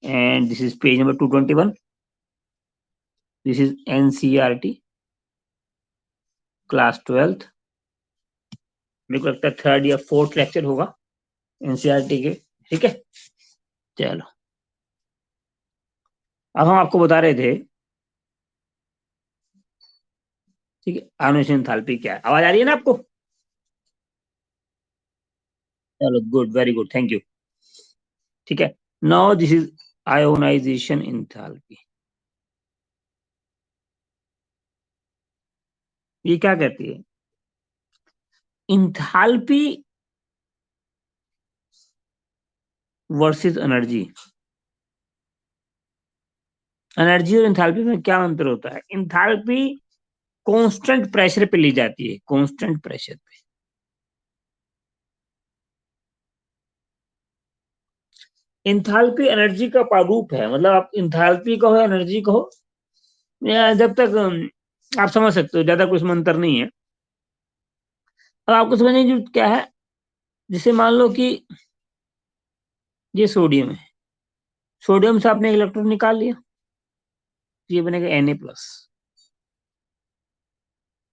and this is page number 221. This is NCERT class 12th. मेरे को लगता है 3rd या 4th लेक्चर होगा एनसीईआरटी के. ठीक है, चलो अब हम आपको बता रहे थे, ठीक है, आयोनाइजेशन एंथैल्पी क्या है. आवाज आ रही है ना आपको? चलो good, very good, thank you. ठीक है, now this is ionisation enthalpy. ये क्या कहती है? Enthalpy versus energy. एनर्जी और एंथैल्पी में क्या अंतर होता है? एंथैल्पी कांस्टेंट प्रेशर पे ली जाती है, कांस्टेंट प्रेशर पे. एंथैल्पी एनर्जी का प्रारूप है, मतलब आप एंथैल्पी कहो एनर्जी कहो, या जब तक आप समझ सकते हो, ज्यादा कुछ मंतर नहीं है. अब आपको समझने की जरूरत क्या है? जैसे मान लो कि ये सोडियम है, सोडियम से आपने इलेक्ट्रॉन निकाल लिया, ये बनेगा Na प्लस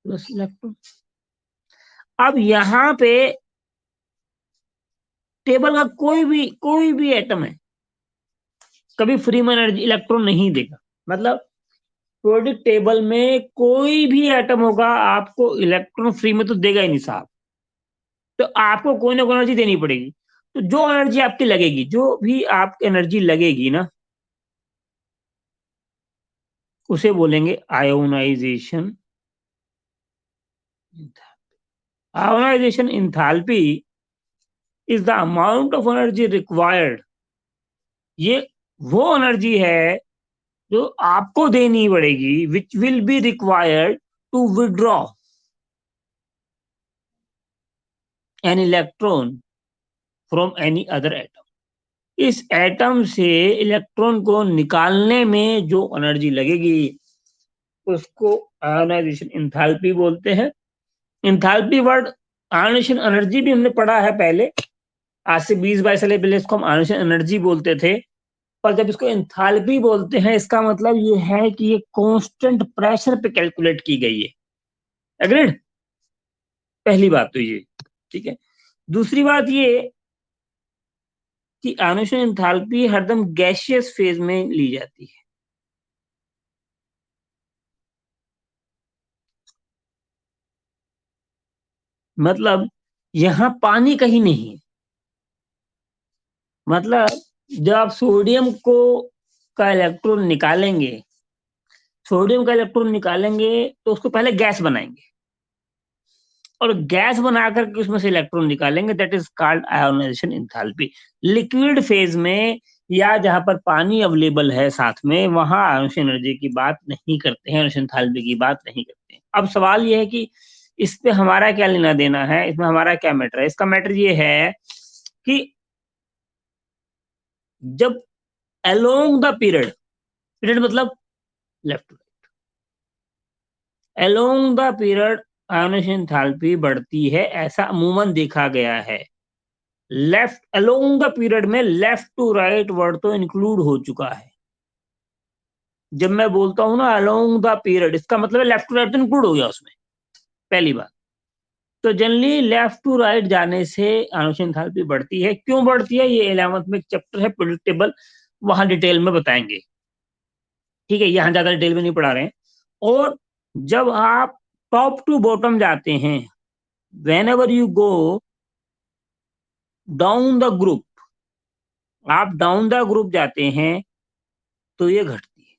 प्लस इलेक्ट्रॉन. अब यहाँ पे टेबल का कोई भी एटम है, कभी फ्री में एनर्जी इलेक्ट्रॉन नहीं देगा. मतलब पीरियोडिक टेबल में कोई भी एटम होगा, आपको इलेक्ट्रॉन फ्री में तो देगा ही नहीं साहब. तो आपको कोई ना कोई एनर्जी देनी पड़ेगी. तो जो एनर्जी आपकी लगेगी, जो भी आप एनर्जी लगेगी ना, उसे बोलेंगे ionization. Ionization enthalpy is the amount of energy required. ये वो एनर्जी है जो आपको देनी पड़ेगी, which will be required to withdraw an electron from any other atom. इस एटम से इलेक्ट्रॉन को निकालने में जो एनर्जी लगेगी उसको आयोनाइजेशन एंथैल्पी बोलते हैं. एंथैल्पी वर्ड, आयोनाइजेशन एनर्जी भी हमने पढ़ा है पहले, आज से 20-22 साल पहले इसको हम आयोनाइजेशन एनर्जी बोलते थे. पर जब इसको एंथैल्पी बोलते हैं, इसका मतलब ये है कि ये कांस्टेंट प्रेशर पे कैलकुलेट की गई है. एग्रीड? पहली बात तो ये. ठीक है, दूसरी बात ये कि आयोनाइजेशन एंथैल्पी हरदम गैसियस फेज में ली जाती है. मतलब यहां पानी कहीं नहीं है. मतलब जब आप सोडियम को का इलेक्ट्रॉन निकालेंगे, सोडियम का इलेक्ट्रॉन निकालेंगे तो उसको पहले गैस बनाएंगे, और गैस बना करके उसमें से इलेक्ट्रॉन निकालेंगे. That is called ionisation enthalpy. Liquid phase में या जहां पर पानी अवेलेबल है साथ में, वहां आयोनाइजेशन एनर्जी की बात नहीं करते हैं, आयोनाइजेशन एंथैल्पी की बात नहीं करते हैं. अब सवाल यह है कि इस पे हमारा क्या लेना देना है, इसमें हमारा क्या मैटर है? इसका मैटर ये है कि जब अलोंग द पीरियड, पीरियड मतलब left to right, along the period ionization enthalpy बढ़ती है, ऐसा अमूमन देखा गया है. लेफ्ट अलोंग द पीरियड में लेफ्ट टू राइट वर्ड तो इंक्लूड हो चुका है. जब मैं बोलता हूं ना अलोंग द पीरियड, इसका मतलब है लेफ्ट टू राइट तो इंक्लूड हो गया उसमें, पहली बात. तो जनरली लेफ्ट टू राइट जाने से आयोनाइजेशन एंथैल्पी बढ़ती है. क्यों बढ़ती है, ये 11th में एक चैप्टर है प्रेडिक्टेबल, वहां डिटेल में बताएंगे. ठीक है, यहां ज्यादा डिटेल में नहीं पढ़ा रहे हैं. और जब आप टॉप टू बॉटम जाते हैं, when ever you go down the group, आप डाउन द ग्रुप जाते हैं तो ये घटती है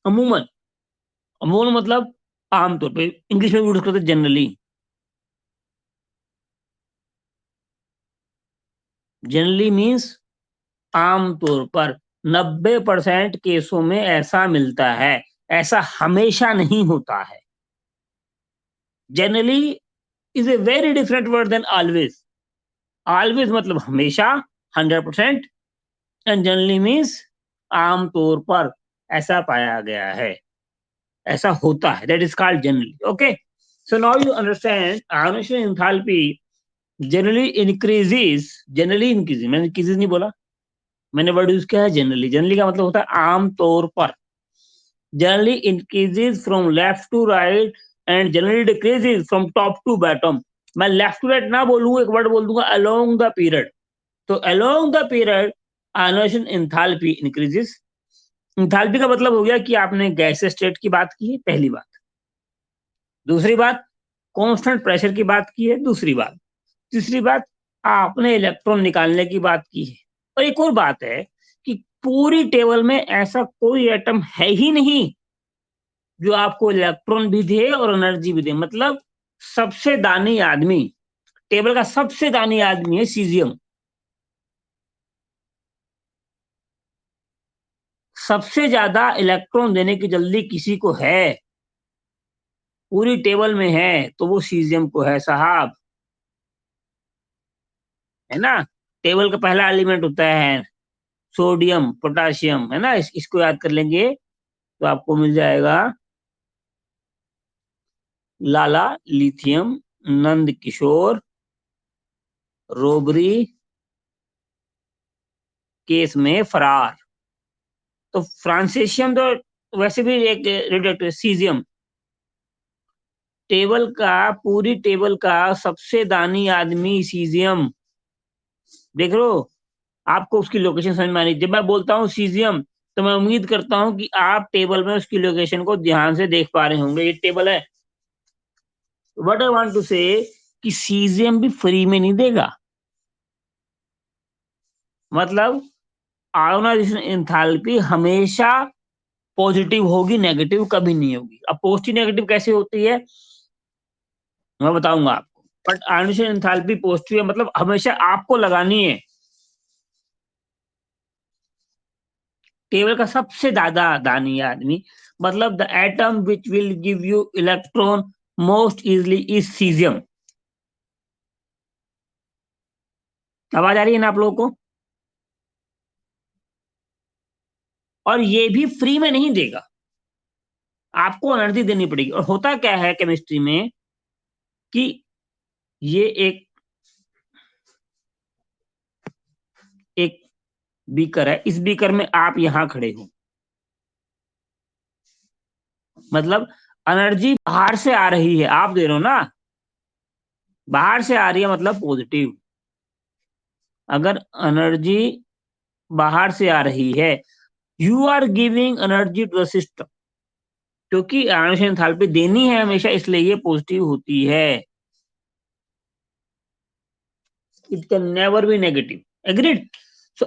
अमूमन. अमूमन मतलब आमतौर पे, इंग्लिश में यूज करते हैं जनरली. जनरली मीन्स आमतौर पर. 90% केसों में ऐसा मिलता है, ऐसा हमेशा नहीं होता है. Generally is a very different word than always. Always मतलब हमेशा, 100%, एंड जनरली मीन्स आमतौर पर ऐसा पाया गया है, ऐसा होता है. That is called generally. Okay, so now you understand ionisation enthalpy generally increases. Generally increases, मैंने इंक्रीजेस नहीं बोला, मैंने वर्ड यूज किया है जनरली। जनरली का मतलब होता है आमतौर पर। Generally increases from left to right and generally decreases from top to bottom. मैं लेफ्ट टू राइट ना बोलूँ, एक वर्ड बोल दूंगा अलोंग द पीरियड। तो along the period ionization enthalpy increases. Enthalpy का मतलब हो गया कि आपने गैस स्टेट की बात की है, पहली बात। दूसरी बात, कांस्टेंट प्रेशर की बात की है, दूसरी बात। तीसरी बात, आपने इलेक्ट्रॉन निकालने की बात की है। और एक और बात है कि पूरी टेबल में ऐसा कोई एटम है ही नहीं जो आपको इलेक्ट्रॉन भी दे और एनर्जी भी दे। मतलब सबसे दानी आदमी, टेबल का सबसे दानी आदमी है सीजियम। सबसे ज्यादा इलेक्ट्रॉन देने की जल्दी किसी को है, पूरी टेबल में है, तो वो सीजियम को है साहब। है ना। टेबल का पहला एलिमेंट होता है सोडियम पोटाशियम, है ना। इसको याद कर लेंगे तो आपको मिल जाएगा लाला, lithium, Nand Kishore, robbery, case में फरार। तो फ्रांसिशियम तो वैसे भी एक रेडियोएक्टिव सीजियम। टेबल का, पूरी टेबल का सबसे दानी आदमी सीजियम। देख लो, आपको उसकी लोकेशन समझ में आ रही। जब मैं बोलता हूँ सीजियम, तो मैं उम्मीद करता हूँ कि आप टेबल में उसकी लोकेशन को ध्यान से देख पा रहे होंगे। ये टेबल है। व्हाट आई वांट टू से कि सीजियम भी फ्री में नहीं देगा। मतलब आयोनाइजेशन एंथैल्पी हमेशा पॉजिटिव होगी, नेगेटिव कभी नहीं होगी। अब पॉजिटिव नेगेटिव कैसे होती है मैं बताऊंगा आपको। बट आयोनाइजेशन एंथैल्पी पॉजिटिव है, मतलब हमेशा आपको लगानी है। टेबल का सबसे ज्यादा दानी आदमी, मतलब the atom which will give you electron most easily is caesium. आवाज आ रही है ना आप लोगों को। और ये भी फ्री में नहीं देगा, आपको एनर्जी देनी पड़ेगी। और होता क्या है केमिस्ट्री में कि ये एक एक बीकर है, इस बीकर में आप यहां खड़े हो, मतलब एनर्जी बाहर से आ रही है, आप दे रहे हो ना, बाहर से आ रही है मतलब पॉजिटिव। अगर एनर्जी बाहर से आ रही है, you are giving energy to the system. क्योंकि आयोनाइजेशन एंथैल्पी देनी है हमेशा, इसलिए ये पॉजिटिव होती है। It can never be negative. Agreed. So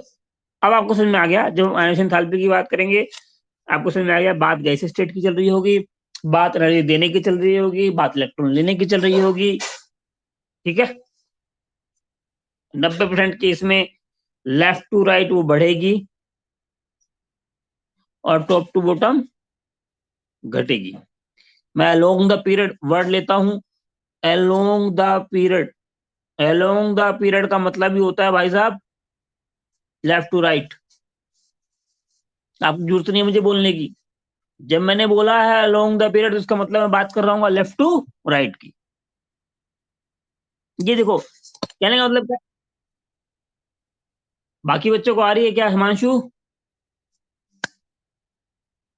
अब आपको समझ में आ गया, जब हम आयोनाइजेशन एंथैल्पी की बात करेंगे आपको समझ में आ गया, बात गैस स्टेट की चल रही होगी, बात एनर्जी देने की चल रही होगी, बात इलेक्ट्रॉन लेने की चल रही होगी। ठीक है। 90% केस में लेफ्ट टू राइट वो बढ़ेगी और टॉप टू बॉटम घटेगी। मैं अलोंग द पीरियड वर्ड लेता हूं। Along the period, along the period का मतलब ही होता है भाई साहब लेफ्ट टू राइट। आपको जरूरत नहीं है मुझे बोलने की। जब मैंने बोला है अलोंग द पीरियड, तो इसका मतलब मैं बात कर रहा हूँ लेफ्ट टू राइट की। ये देखो कहने का मतलब क्या। बाकी बच्चों को आ रही है क्या हिमांशु?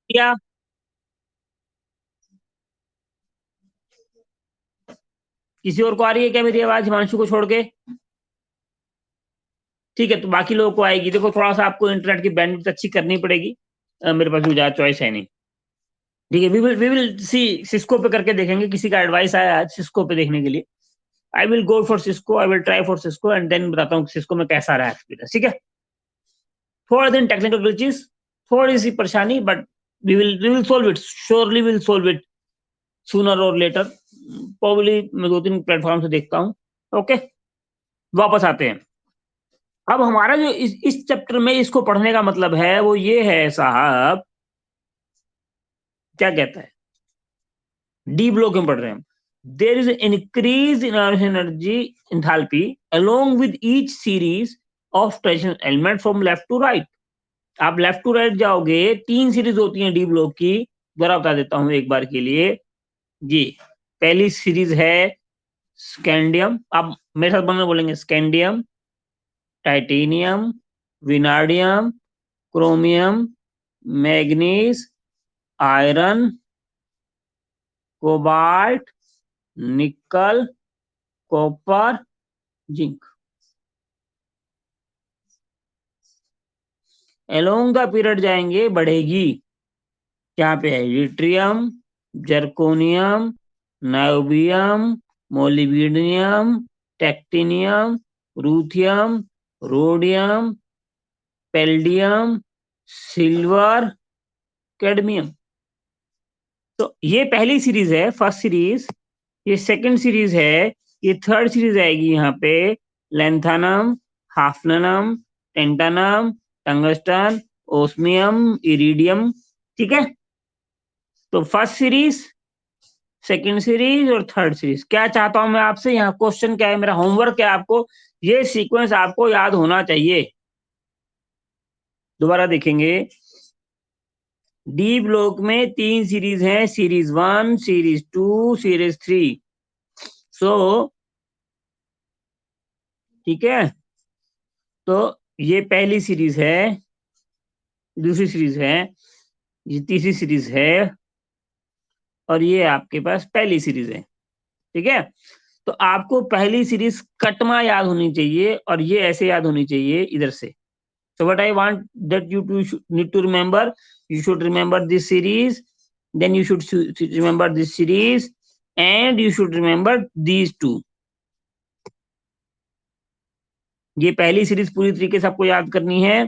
क्या किसी और को आ रही है क्या मेरी आवाज हिमांशु को छोड़ के? ठीक है, तो बाकी लोगों को आएगी। देखो थोड़ा सा आपको इंटरनेट की बैंडविड्थ अच्छी करनी पड़ेगी। मेरे पास भी ज्यादा चॉइस है नहीं। ठीक है, वी विल सी। सिस्को पे करके देखेंगे, किसी का एडवाइस आया आज सिस्को पे देखने के लिए। I will go for Cisco, I will try for Cisco and then बताता हूँ सिस्को में कैसा रहा एक्सपीरियंस। ठीक है। थोड़ा दिन टेक्निकल ग्लिचेस, थोड़ी सी परेशानी, but we will solve it, surely will solve it sooner और लेटर। प्रोबेबली मैं 2-3 प्लेटफॉर्म से देखता हूँ। ओके, वापस आते हैं। अब हमारा जो इस चैप्टर में इसको पढ़ने का मतलब है वो ये है साहब, क्या कहता है, डी ब्लॉक में पढ़ रहे हैं। There is increase in energy enthalpy along with each series of transition element from left to right. आप लेफ्ट टू राइट जाओगे, 3 सीरीज होती हैं डी ब्लॉक की। दोबारा बता देता हूं एक बार के लिए जी। पहली सीरीज है स्कैंडियम, आप मेरे साथ बोलना, बोलेंगे scandium, titanium, vanadium, chromium, manganese, iron, cobalt, nickel, copper, zinc. Along the period जाएंगे बढ़ेगी। क्या पे है? Yttrium, zirconium, niobium, molybdenum, technetium, ruthenium, rhodium, palladium, silver, cadmium. तो ये पहली सीरीज है, फर्स्ट सीरीज। ये सेकंड सीरीज है। ये थर्ड सीरीज आएगी यहाँ पे। Lanthanum, hafnium, tantalum, tungsten, osmium, iridium. ठीक है। तो फर्स्ट सीरीज, सेकंड सीरीज और थर्ड सीरीज। क्या चाहता हूं मैं आपसे, यहाँ क्वेश्चन क्या है, मेरा होमवर्क क्या है आपको, ये सीक्वेंस आपको याद होना चाहिए। दोबारा देखेंगे। डी ब्लॉक में 3 सीरीज हैं, सीरीज 1, सीरीज 2, सीरीज 3। सो ठीक है। तो ये पहली सीरीज है, दूसरी सीरीज है, ये तीसरी सीरीज है, और ये आपके पास पहली सीरीज है। ठीक है। तो आपको पहली सीरीज कटमा याद होनी चाहिए, और ये ऐसे याद होनी चाहिए इधर से। So what I want that you two need to remember, you should remember this series, then you should remember this series, and you should remember these two. ये पहली सीरीज पूरी तरीके से आपको याद करनी है।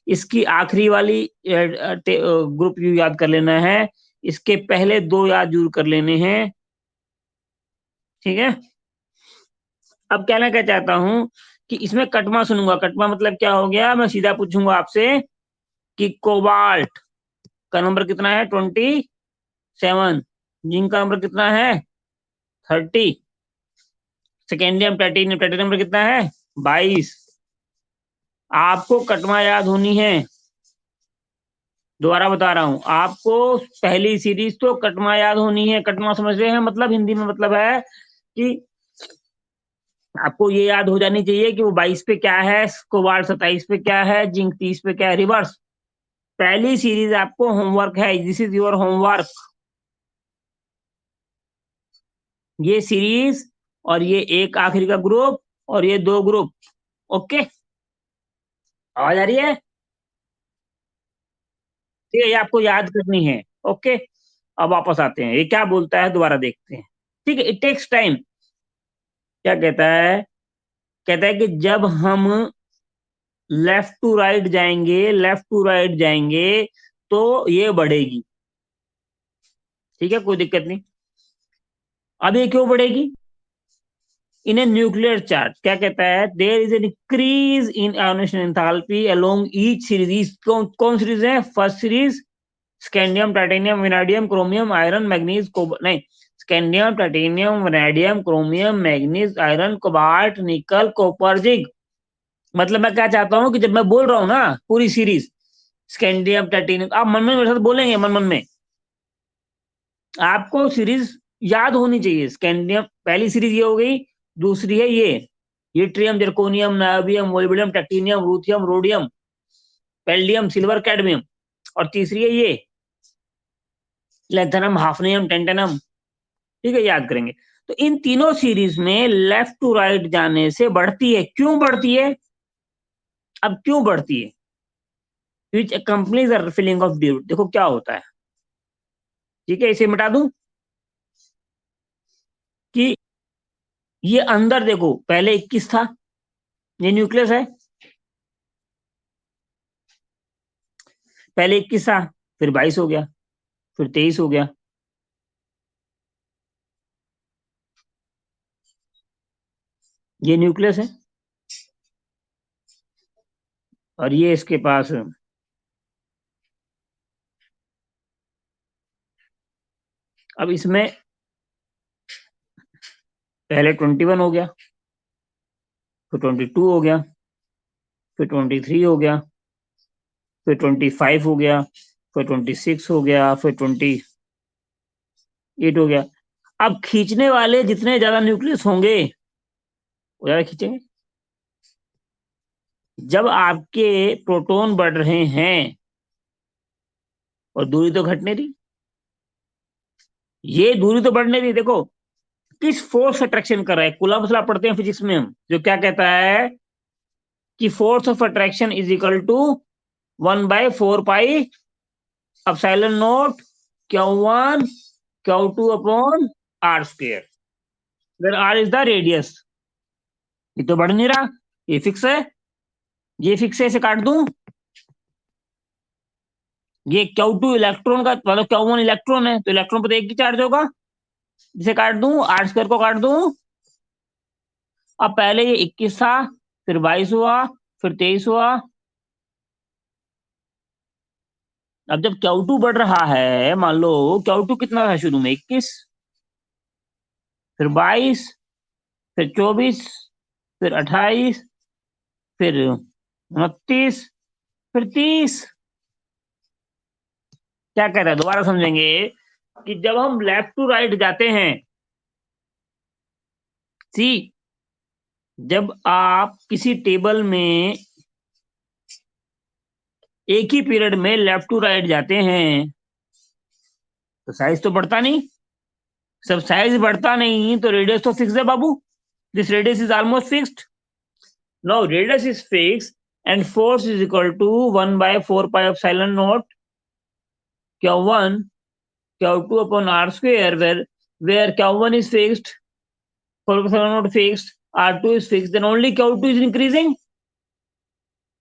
इसकी आखिरी वाली ग्रुप यू याद कर लेना है। इसके पहले 2 याद जरूर कर लेने हैं। ठीक है। अब कहना क्या चाहता हूं कि इसमें कटमा सुनूंगा। कटमा मतलब क्या हो गया, मैं सीधा पूछूंगा आपसे कि कोबाल्ट का नंबर कितना है? 27। जिंक का नंबर कितना है? 30। सेकेंडियम प्लेटिनियम, प्लेटिनियम नंबर कितना है? 22। आपको कटमा याद होनी है। दोबारा बता रहा हूं आपको, पहली सीरीज तो कटमा याद होनी है। कटमा समझ रहे हैं? मतलब हिंदी में मतलब है कि आपको ये याद हो जानी चाहिए कि वो 22 पे क्या है, कोबाल्ट 27 पे क्या है, जिंक 30 पे क्या है, रिवर्स। पहली सीरीज आपको होमवर्क है, दिस इज योर होमवर्क। ये सीरीज, और ये एक आखिरी का ग्रुप, और ये 2 ग्रुप। ओके, आवाज आ रही है? ठीक है, ये आपको याद करनी है। ओके। अब वापस आते हैं, ये क्या बोलता है दोबारा देखते हैं। ठीक है, इट टेक्स टाइम। क्या कहता है? कहता है कि जब हम लेफ्ट टू राइट जाएंगे, लेफ्ट टू राइट जाएंगे, तो ये बढ़ेगी। ठीक है, कोई दिक्कत नहीं। अब ये क्यों बढ़ेगी? इन ए न्यूक्लियर चार्ज, क्या कहता है, there is an increase in ionisation enthalpy along each series. कौन सीरीज है? First series, scandium, titanium, vanadium, chromium, iron, manganese, नहीं, scandium, titanium, vanadium, chromium, manganese, iron, cobalt, nickel, copper, zinc. मतलब मैं क्या चाहता हूं कि जब मैं बोल रहा हूं ना पूरी सीरीज, स्कैंडियम, टाइटेनियम, आप मन में मेरे साथ बोलेंगे, मन मन में। आपको सीरीज याद होनी चाहिए। स्कैंडियम पहली सीरीज ये हो गई, दूसरी है ये yttrium, zirconium, niobium, molybdenum, technetium, ruthenium, rhodium, palladium, silver, cadmium, और तीसरी है ये लेंथेनम, हाफनियम, टेंटेनम। ठीक है, याद करेंगे। तो इन तीनों सीरीज में लेफ्ट टू राइट जाने से बढ़ती है। क्यों बढ़ती है? अब क्यों बढ़ती है? Which companies are filling of duet. देखो क्या होता है। ठीक है, इसे मिटा दूं कि ये अंदर देखो, पहले 21 था, ये न्यूक्लियस है, पहले 21 था, फिर 22 हो गया, फिर 23 हो गया। ये न्यूक्लियस है, और ये इसके पास, अब इसमें पहले 21 हो गया, फिर 22 हो गया, फिर 23 हो गया, फिर 25 हो गया, फिर 26 हो गया, फिर 28 हो गया। अब खींचने वाले जितने ज्यादा न्यूक्लियस होंगे वो ज्यादा खींचेंगे। जब आपके प्रोटॉन बढ़ रहे हैं और दूरी तो घट नहीं रही, ये दूरी तो बढ़ नहीं रही, देखो किस फोर्स अट्रैक्शन कर रहा है। कूलम्ब लॉ पढ़ते हैं फिजिक्स में हम, जो क्या कहता है कि force of attraction is equal to 1/4 pi epsilon not Q1 Q2 upon R square, where R is the radius. ये तो बढ़ नहीं रहा, ये फिक्स है, ये फिक्स है, इसे काट दूं। ये Q2 इलेक्ट्रॉन का मतलब Q1 इलेक्ट्रॉन है, तो इलेक्ट्रॉन पर एक ही चार्ज होगा, जिसे काट दूं, आर स्क्वायर को काट दूं। अब पहले ये 21 था, फिर 22 हुआ, फिर 23 हुआ। अब जब Q2 बढ़ रहा है, मान लो Q2 कितना था शुरू में, 21, फिर 22, फिर 24, फिर 28, फिर 29, फिर 30। क्या कह रहा है, दोबारा समझेंगे कि जब हम लेफ्ट टू राइट जाते हैं, सी, जब आप किसी टेबल में एक ही पीरियड में लेफ्ट टू राइट जाते हैं तो साइज तो बढ़ता नहीं। सब साइज बढ़ता नहीं तो रेडियस तो फिक्स है बाबू, this radius is almost fixed. Now radius is fix and force is equal to 1/4 pi epsilon not Q1 Q2 upon r square, where Q1 is fixed, 4 not fixed, R2 is fixed, then only Q2 is increasing,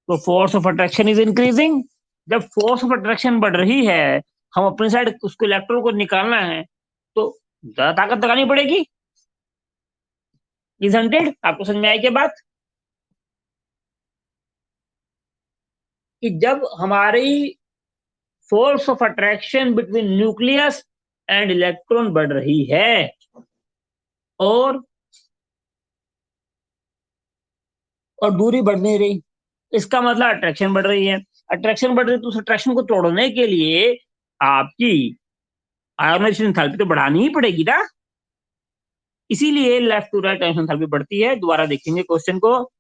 तो force of attraction is increasing. जब force of attraction बढ़ रही है, हम अपनी side उसको electron को निकालना है, तो ज्यादा ताकत लगानी पड़ेगी। Isn't it? आपको समझ में आई क्या बात, कि जब हमारी force of attraction between nucleus and electron बढ़ रही है और दूरी बढ़ नहीं रही, इसका मतलब अट्रैक्शन बढ़ रही है। अट्रैक्शन बढ़ रही है तो उस अट्रैक्शन को तोड़ने के लिए आपकी आयोनाइजेशन एंथैल्पी तो बढ़ानी ही पड़ेगी ना। इसीलिए left to right ionisation enthalpy बढ़ती है। दोबारा देखेंगे क्वेश्चन को,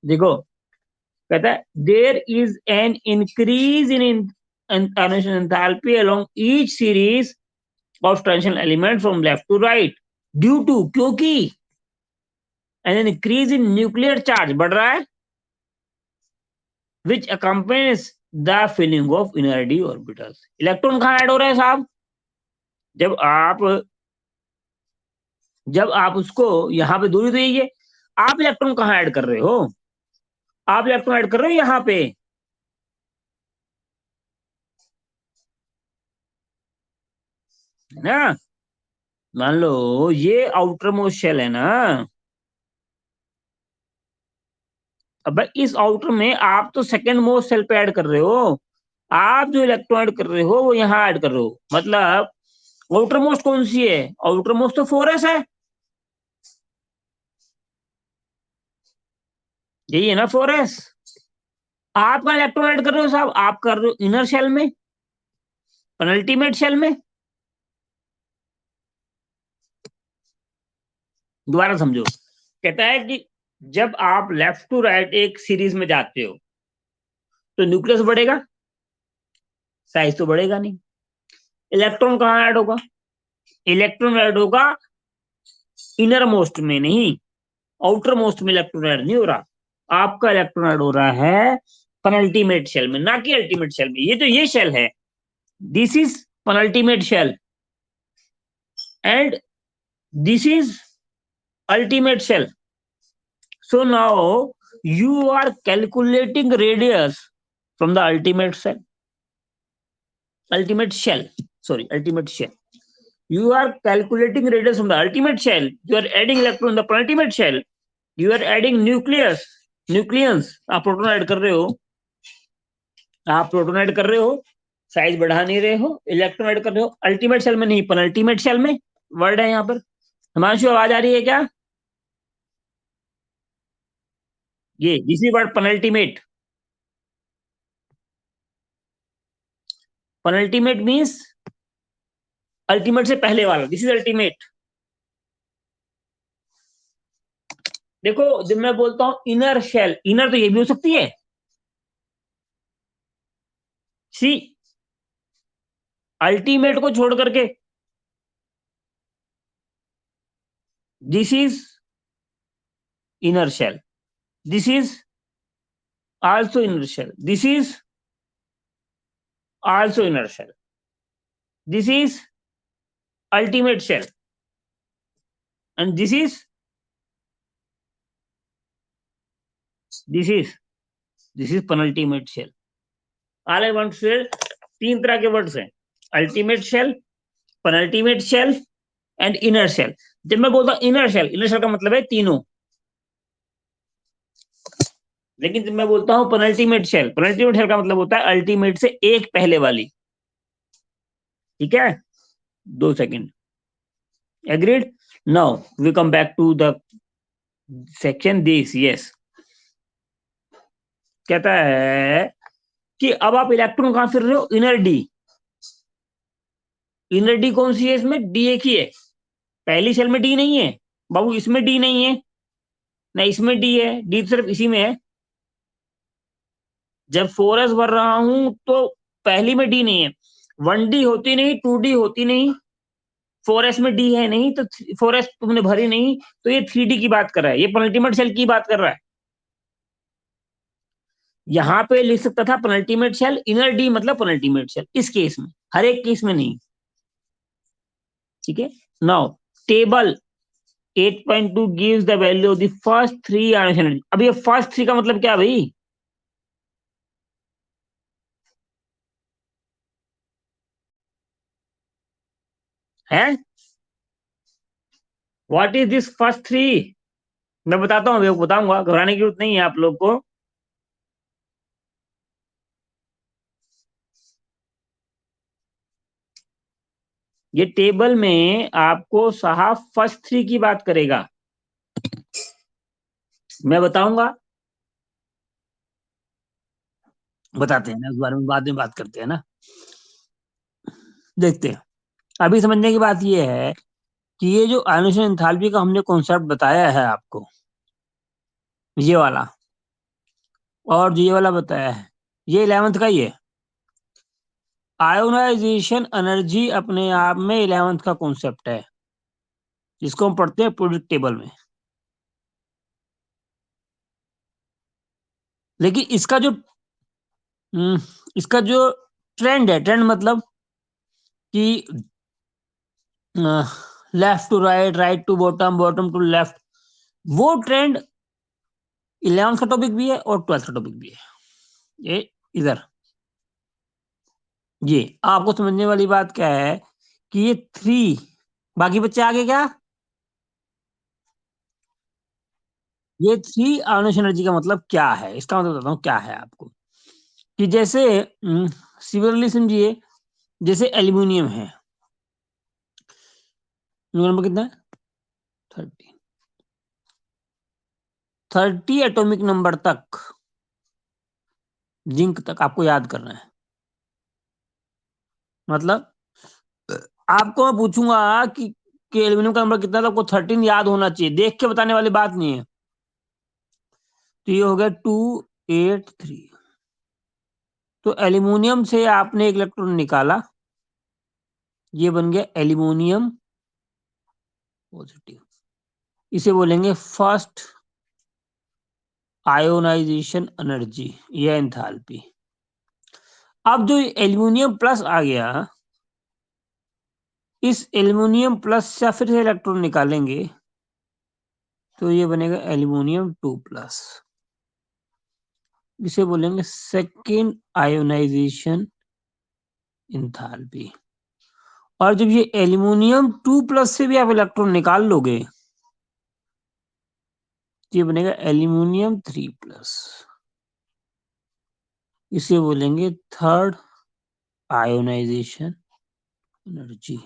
देखो कहता है there is an increase in ionisation enthalpy along each series of transition element from left to right due to, क्योंकि an increase in nuclear charge बढ़ रहा है which accompanies the filling of inner d orbitals। Electron कहाँ add हो रहे हैं साहब, जब आप उसको यहाँ पे दूरी दीजिए, आप इलेक्ट्रॉन कहाँ ऐड कर रहे हो, आप इलेक्ट्रॉन ऐड कर रहे हो यहाँ पे, है ना। मान लो ये आउटर मोस्ट शेल है ना, अब इस आउटर में आप तो सेकंड मोस्ट शेल पे ऐड कर रहे हो, आप जो इलेक्ट्रॉन ऐड कर रहे हो वो यहाँ ऐड कर रहे हो, मतलब आउटर मोस्ट कौन सी है, आउटर मोस्ट तो 4s है, यही है ना 4s। आप कहाँ इलेक्ट्रॉन ऐड कर रहे हो साहब, आप कर रहे हो इनर शेल में, पेनल्टीमेट शेल में। दोबारा समझो, कहता है कि जब आप लेफ्ट टू राइट एक सीरीज में जाते हो तो न्यूक्लियस बढ़ेगा, साइज तो बढ़ेगा नहीं। इलेक्ट्रॉन कहाँ ऐड होगा, इलेक्ट्रॉन ऐड होगा इनर मोस्ट में, नहीं आउटर मोस्ट में इलेक्ट्रॉन ऐड नहीं हो रहा, आपका इलेक्ट्रॉन ऐड हो रहा है पेनल्टीमेट शेल में, ना कि अल्टीमेट शेल में। ये तो ये शेल है, this is penultimate shell and this is ultimate shell. So now you are calculating radius from the ultimate shell. Sorry, ultimate shell. You are calculating radius from the ultimate shell. You are adding electron in the penultimate shell. You are adding nucleons. आप proton add कर रहे हो, size बढ़ा नहीं रहे हो, electron add कर रहे हो अल्टीमेट शेल में, नहीं पेनल्टीमेट शेल में। वर्ड है यहाँ पर। हिमांशु आवाज आ रही है क्या, ये this is word penultimate. Penultimate means ultimate से पहले वाला, दिस इज अल्टीमेट। देखो जब मैं बोलता हूं इनर शेल, इनर तो ये भी हो सकती है। सी, अल्टीमेट को छोड़ करके, this is inner shell, this is also inner shell, this is also inner shell, this is ultimate shell, and this is this is penultimate shell. All I want say, तीन तरह के वर्ड्स हैं, ultimate shell, penultimate shell and inner shell. जब मैं बोलता हूं inner shell, inner shell का मतलब है तीनों। लेकिन जब मैं बोलता हूं पेनल्टीमेट शेल का मतलब होता है अल्टीमेट से एक पहले वाली। ठीक है, 2 second. Agreed. Now we come back to the section this. Yes, कहता है कि अब आप इलेक्ट्रॉन कहां फिर रहे हो, इनर डी। इनर डी कौन सी है इसमें, डी एक ही है। पहली शेल में डी नहीं है बाबू, इसमें डी नहीं है, ना इसमें डी है, डी सिर्फ इसी में है। जब 4s भर रहा हूं तो पहली में डी नहीं है, 1D होती नहीं, 2D होती नहीं, 4s में डी है नहीं, तो 4s तुमने भरी नहीं, तो ये 3D की बात कर रहा है, ये पेनल्टीमेट शेल की बात कर रहा है। यहां पे लिख सकता था पेनल्टीमेट शेल, इनर डी मतलब पेनल्टीमेट शेल, इस केस में, हर एक केस में नहीं। ठीक है, now table 8.2 gives the value of the first three ionization energy। अब ये फर्स्ट थ्री का मतलब क्या भाई है, what is this first three. मैं बताता हूँ, अभी बताऊंगा, घबराने की जरूरत नहीं है आप लोग को। ये टेबल में आपको साहब फर्स्ट थ्री की बात करेगा, मैं बताऊंगा, बताते हैं ना, उस बारे में बाद में बात करते हैं ना। देखते हैं, अभी समझने की बात ये है कि ये जो आयोनेशन एंथैल्पी का हमने कॉन्सेप्ट बताया है आपको, ये वाला, और जो ये वाला बताया है, ये 11th का ही है। आयोनाइजेशन एनर्जी अपने आप में 11th का कॉन्सेप्ट है, जिसको हम पढ़ते हैं पीरियोडिक टेबल में। लेकिन हम्म, इसका जो ट्रेंड है, ट्रेंड मतलब कि left to right, right to bottom, bottom to left, वो ट्रेंड 11th का टॉपिक भी है और 12th का टॉपिक भी है। ये इधर, ये आपको समझने वाली बात क्या है कि ये थ्री, बाकी बच्चे आगे क्या, ये थ्री आयोनेशन एनर्जी का मतलब क्या है, इसका मतलब बताता हूँ क्या है आपको। कि जैसे सिमिलरली समझिए, जैसे एल्यूमिनियम है, नंबर कितना है, 30, 30 एटॉमिक नंबर तक, जिंक तक आपको याद करना है। मतलब आपको मैं पूछूंगा कि एल्यूमिनियम का नंबर कितना है, तो आपको 13 याद होना चाहिए, देख के बताने वाली बात नहीं है। तो ये हो गया 283। तो एल्यूमिनियम से आपने एक इलेक्ट्रॉन निकाला, ये बन गया एल्यूमिनियम पॉजिटिव, इसे बोलेंगे फर्स्ट आयोनाइजेशन एनर्जी या एंथैल्पी। अब जो एल्यूमिनियम प्लस आ गया, इस एल्यूमिनियम प्लस से फिर से इलेक्ट्रॉन निकालेंगे, तो ये बनेगा एल्यूमिनियम 2 प्लस, इसे बोलेंगे सेकेंड आयोनाइजेशन एंथैल्पी। और जब ये एल्यूमिनियम 2 प्लस से भी आप इलेक्ट्रॉन निकाल लोगे, तो ये बनेगा एल्यूमिनियम 3 प्लस, इसे बोलेंगे थर्ड आयोनाइजेशन एनर्जी।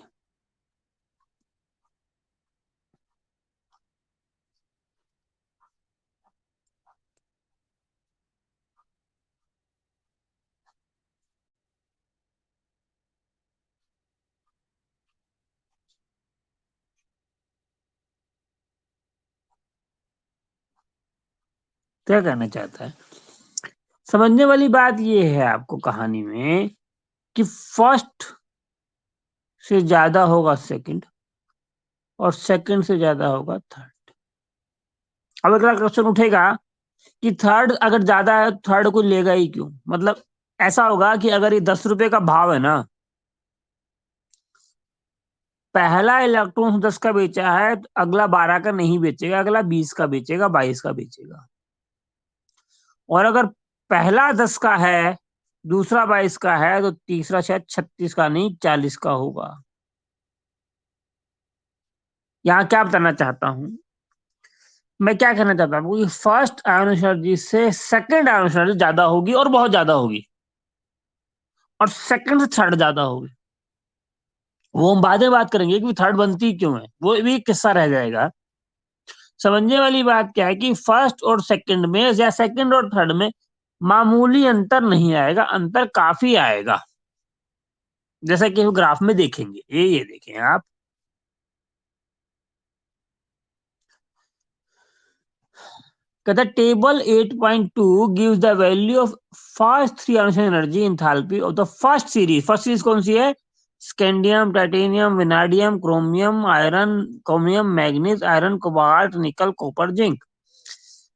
क्या कहना चाहता है? समझने वाली बात ये है आपको कहानी में कि फर्स्ट से ज्यादा होगा सेकंड और सेकंड से ज्यादा होगा थर्ड। अब अगला क्वेश्चन उठेगा कि थर्ड अगर ज्यादा है तो थर्ड को लेगा ही क्यों? मतलब ऐसा होगा कि अगर ये 10 रुपए का भाव है ना, पहला इलेक्ट्रॉन 10 का बेचा है तो अगला 12 का नहीं बेचेगा, अगला 20 का बेचेगा, 22 का बेचेगा। और अगर पहला 10 का है, दूसरा 22 का है, तो तीसरा शायद 36 का नहीं 40 का होगा। यहाँ क्या बताना चाहता हूं मैं, क्या कहना चाहता हूँ कि फर्स्ट आयन एनर्जी से सेकंड आयन एनर्जी ज्यादा होगी और बहुत ज्यादा होगी, और सेकंड से थर्ड ज्यादा होगी। वो हम बाद में बात करेंगे कि थर्ड बनती क्यों है, वो भी एक किस्सा रह जाएगा। समझने वाली बात क्या है कि फर्स्ट और सेकंड में या सेकंड और थर्ड में मामूली अंतर नहीं आएगा, अंतर काफी आएगा, जैसा कि हम ग्राफ में देखेंगे। ये देखें आप, कहता है table 8.2 gives the value of first three atoms energy enthalpy of the first series कौन सी है? Scandium, titanium, vanadium, chromium, iron, chromium, manganese, iron, cobalt, nickel, copper, zinc.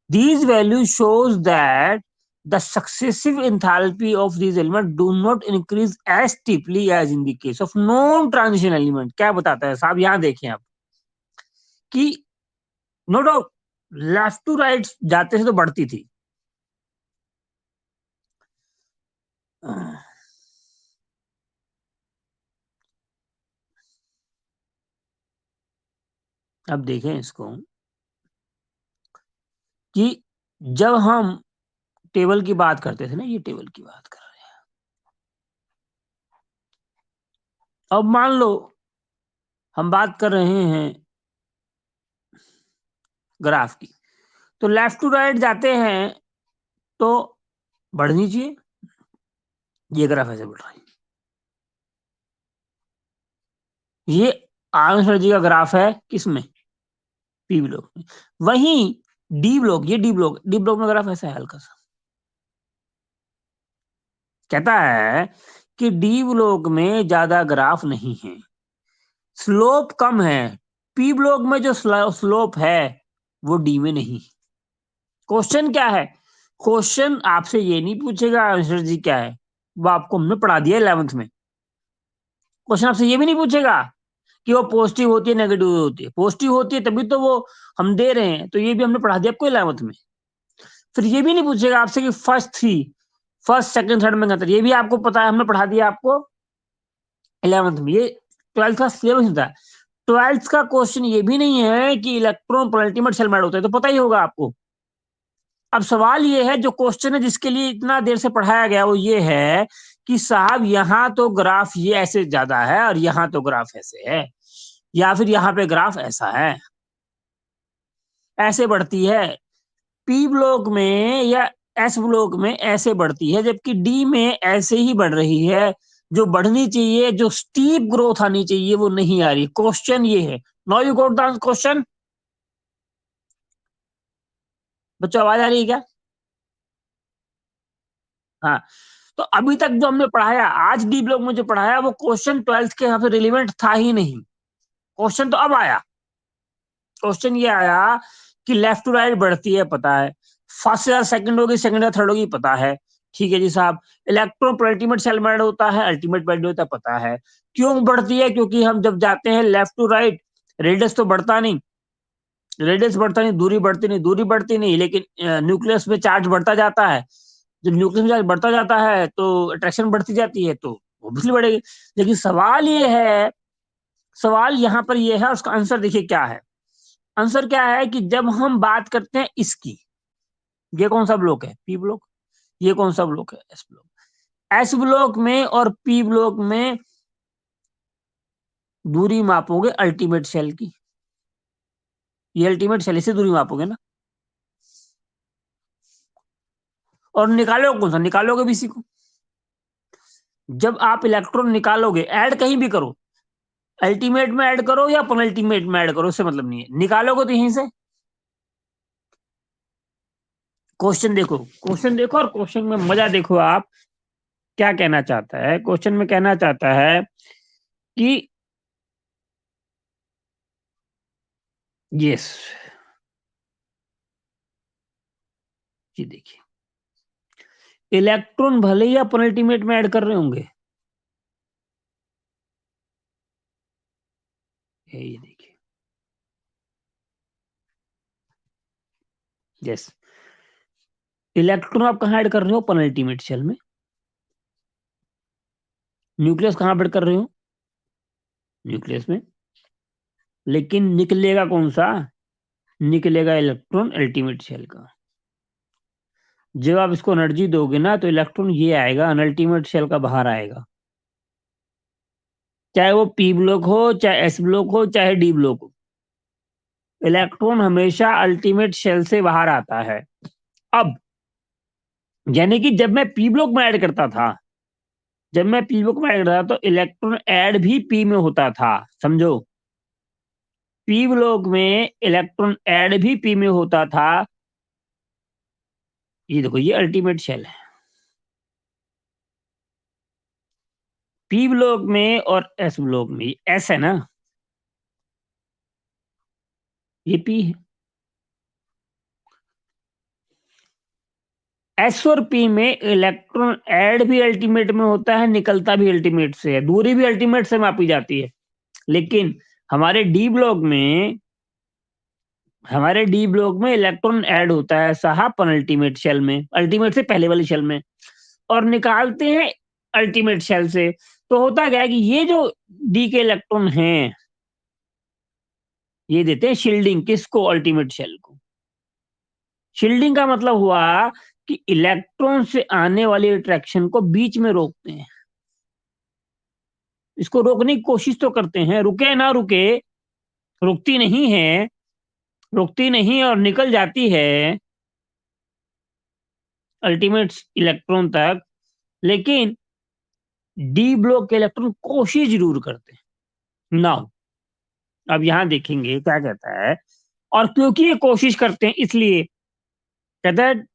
These values shows that the successive enthalpy of these elements do not increase as steeply as in the case of non-transition element। क्या बताता है साहब? यहाँ देखें आप कि no doubt left to right जाते से तो बढ़ती थी। अब देखें इसको कि जब हम टेबल की बात करते थे ना, ये टेबल की बात कर रहे हैं, अब मान लो हम बात कर रहे हैं ग्राफ की, तो लेफ्ट टू राइट जाते हैं तो बढ़नी चाहिए। ये ग्राफ ऐसे बढ़ रहा है, ये आर्मस्ट्रांग जी का ग्राफ है किसमें? पी ब्लॉक में। वहीं डी ब्लॉक, ये डी ब्लॉक में ग्राफ ऐसा है हल्का सा। कहता है कि डी ब्लॉक में ज्यादा ग्राफ नहीं है, स्लोप कम है। पी ब्लॉक में जो स्लोप है वो डी में नहीं। क्वेश्चन क्या है? क्वेश्चन आपसे ये नहीं पूछेगा आंसर जी क्या है, वो आपको हमने पढ़ा दिया 11th में। क्वेश्चन आपसे ये भी नहीं पूछेगा कि वो पॉजिटिव होती है नेगेटिव होती है। पॉजिटिव होती है तभी तो वो हम दे रहे हैं, तो ये भी हमने पढ़ा दिया आपको 11th में। फिर ये भी नहीं पूछेगा आपसे कि फर्स्ट सेकंड थर्ड में अंतर, ये भी आपको पता है, हमने पढ़ा दिया आपको 11th में। ये 12th का सिलेबस होता है। 12th का क्वेश्चन ये भी नहीं है कि इलेक्ट्रॉन पर अल्टीमेट शेल मेटल होता है, तो पता ही होगा आपको। अब सवाल ये है, जो क्वेश्चन है जिसके लिए इतना देर से पढ़ाया गया, वो ये है कि साहब यहाँ तो ग्राफ ये ऐसे ज्यादा है और यहाँ तो ग्राफ ऐसे है, या फिर यहाँ पे ग्राफ ऐसा है, ऐसे बढ़ती है। पी ब्लॉक में या एस ब्लॉक में ऐसे बढ़ती है, जबकि डी में ऐसे ही बढ़ रही है। जो बढ़नी चाहिए, जो स्टीप ग्रोथ आनी चाहिए, वो नहीं आ रही। क्वेश्चन ये है। Now you got the question. बच्चों आवाज आ रही है क्या? हाँ, तो अभी तक जो हमने पढ़ाया, आज डी ब्लॉक में जो पढ़ाया, वो क्वेश्चन 12th के यहाँ पे रिलेवेंट था ही नहीं। क्वेश्चन तो अब आया। क्वेश्चन ये आया कि लेफ्ट टू राइट बढ़ती है, पता है। फर्स्ट या सेकंड होगी, सेकंड या थर्ड होगी, पता है। ठीक है जी साहब। इलेक्ट्रॉन पर अल्टीमेट शेल मेटल होता है, अल्टीमेट वैल्यू होता है, पता है। क्यों बढ़ती है? क्योंकि हम जब जाते हैं लेफ्ट टू राइट, रेडियस तो बढ़ता नहीं, रेडियस बढ़ता नहीं, दूरी बढ़ती नहीं, दूरी बढ़ती नहीं, लेकिन न्यूक्लियस में चार्ज बढ़ता जाता है। जब न्यूक्लियस में चार्ज बढ़ता जाता है तो अट्रैक्शन बढ़ती जाती है, तो ऑब्वियसली बढ़ेगी। लेकिन सवाल ये है, सवाल यहाँ पर ये है, उसका आंसर देखिए क्या है। आंसर क्या है कि जब हम बात करते हैं इसकी, ये कौन सा ब्लॉक है? P block. ये कौन सा ब्लॉक है? S block. एस ब्लॉक में और पी ब्लॉक में दूरी मापोगे अल्टीमेट सेल की, ये अल्टीमेट सेल, इससे दूरी मापोगे ना। और निकालोगे कौन सा? निकालोगे भी इसी को। जब आप इलेक्ट्रॉन निकालोगे, ऐड कहीं भी करो, अल्टीमेट में ऐड करो या पेनल्टीमेट में ऐड करो, उससे मतलब नहीं है, निकालोगे तो यहीं से। क्वेश्चन देखो और क्वेश्चन में मजा देखो आप क्या कहना चाहता है। क्वेश्चन में कहना चाहता है कि यस, जी देखिए, इलेक्ट्रॉन भले ही आप अल्टीमेट में ऐड कर रहे होंगे, ये देखिए, यस, इलेक्ट्रॉन आप कहाँ ऐड कर रहे हो? पेनल्टीमेट शेल में। न्यूक्लियस कहाँ ऐड कर रहे हो? न्यूक्लियस में। लेकिन निकलेगा कौन सा? निकलेगा इलेक्ट्रॉन अल्टीमेट शेल का। जब आप इसको एनर्जी दोगे ना तो इलेक्ट्रॉन ये आएगा, अनअल्टीमेट शेल का बाहर आएगा, चाहे वो पी ब्लॉक हो, चाहे एस ब्लॉक हो, चाहे डी ब्लॉक हो, इलेक्ट्रॉन हमेशा अल्टीमेट शेल से बाहर आता है। अब यानी कि जब मैं पी ब्लॉक में ऐड करता था, जब मैं पी ब्लॉक में ऐड करता था तो इलेक्ट्रॉन ऐड भी पी में होता था, समझो। पी ब्लॉक में इलेक्ट्रॉन ऐड भी पी में होता था। ये देखो, ये अल्टीमेट शेल है। पी ब्लॉक में और एस ब्लॉक में, एस है ना, ये पी है। एस और पी में इलेक्ट्रॉन ऐड भी अल्टीमेट में होता है, निकलता भी अल्टीमेट से है, दूरी भी अल्टीमेट से मापी जाती है। लेकिन हमारे डी ब्लॉक में, हमारे डी ब्लॉक में इलेक्ट्रॉन ऐड होता है साहब पेनल्टीमेट शेल में, अल्टीमेट से पहले वाली शेल में, और निकालते हैं अल्टीमेट शेल से। तो होता क्या है कि ये जो डी के इलेक्ट्रॉन हैं, ये देते हैं शील्डिंग, किसको? अल्टीमेट शेल को। शील्डिंग का मतलब हुआ कि इलेक्ट्रॉन से आने वाली अट्रैक्शन को बीच में रोकते हैं। इसको रोकने की कोशिश तो करते हैं, रुके ना रुके, रुकती नहीं है, रुकती नहीं और निकल जाती है अल्टीमेट इलेक्ट्रॉन तक। लेकिन डी ब्लॉक के इलेक्ट्रॉन कोशिश जरूर करते हैं। नाउ अब यहां देखेंगे क्या कहता है, और क्योंकि ये कोशिश करते हैं इसलिए कहता है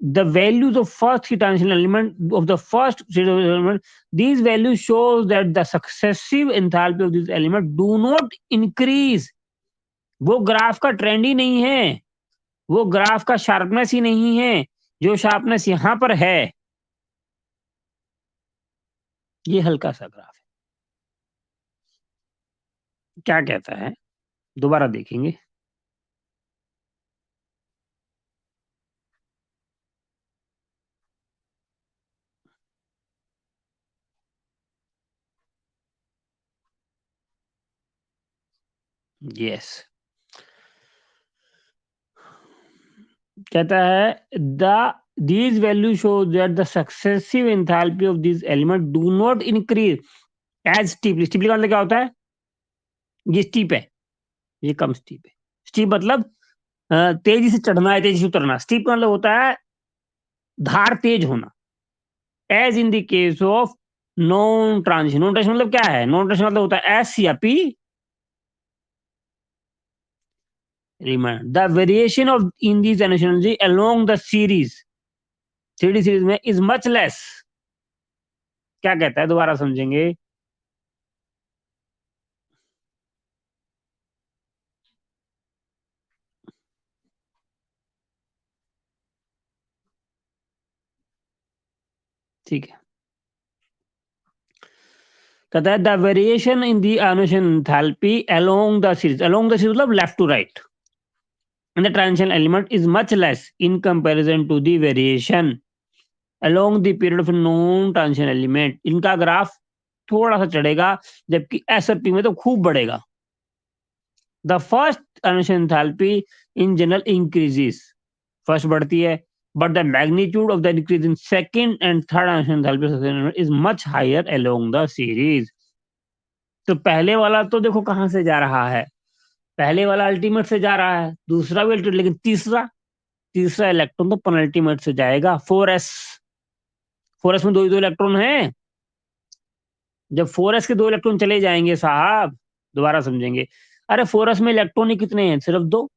the values of first three transition element of the first state of the element, these values shows that the successive enthalpy of this element do not increase। वो ग्राफ का ट्रेंड ही नहीं है, वो ग्राफ का शार्पनेस ही नहीं है। जो sharpness यहां पर है, ये हल्का सा ग्राफ है। क्या कहता है, दोबारा देखेंगे। यस, कहता है the these values show that the successive enthalpy of these elements do not increase as steeply। steeply का मतलब क्या होता है? ये स्टीप है, ये कम स्टीप है। स्टीप मतलब तेजी से चढ़ना है, तेजी से उतरना। स्टीप का मतलब होता है धार तेज होना। As in the case of non transition. Non transition मतलब क्या है? नॉन ट्रांजिशन मतलब होता है एस या P. Remind the variation of in this energy along the series, three D series में इज मच लेस। क्या कहता है, दोबारा समझेंगे। ठीक है, कहता है the variation in the energy enthalpy along the series, along the series मतलब left to right, and the transition element is much less in comparison to the variation along the period of known transition element। इनका graph थोड़ा सा चढ़ेगा, जबकि S और P में तो खूब बढ़ेगा। The first transition enthalpy in general increases, first बढ़ती है, but the magnitude of the increase in second and third transition enthalpy is much higher along the series। तो पहले वाला तो देखो कहां से जा रहा है, पहले वाला अल्टीमेट से जा रहा है, दूसरा भी अल्टीमेट, लेकिन तीसरा, तीसरा इलेक्ट्रॉन तो पेनल्टीमेट से जाएगा। 4s, 4s में दो ही दो इलेक्ट्रॉन हैं। जब 4s के दो इलेक्ट्रॉन चले जाएंगे साहब, दोबारा समझेंगे। अरे 4s में इलेक्ट्रॉन ही कितने हैं? सिर्फ दो।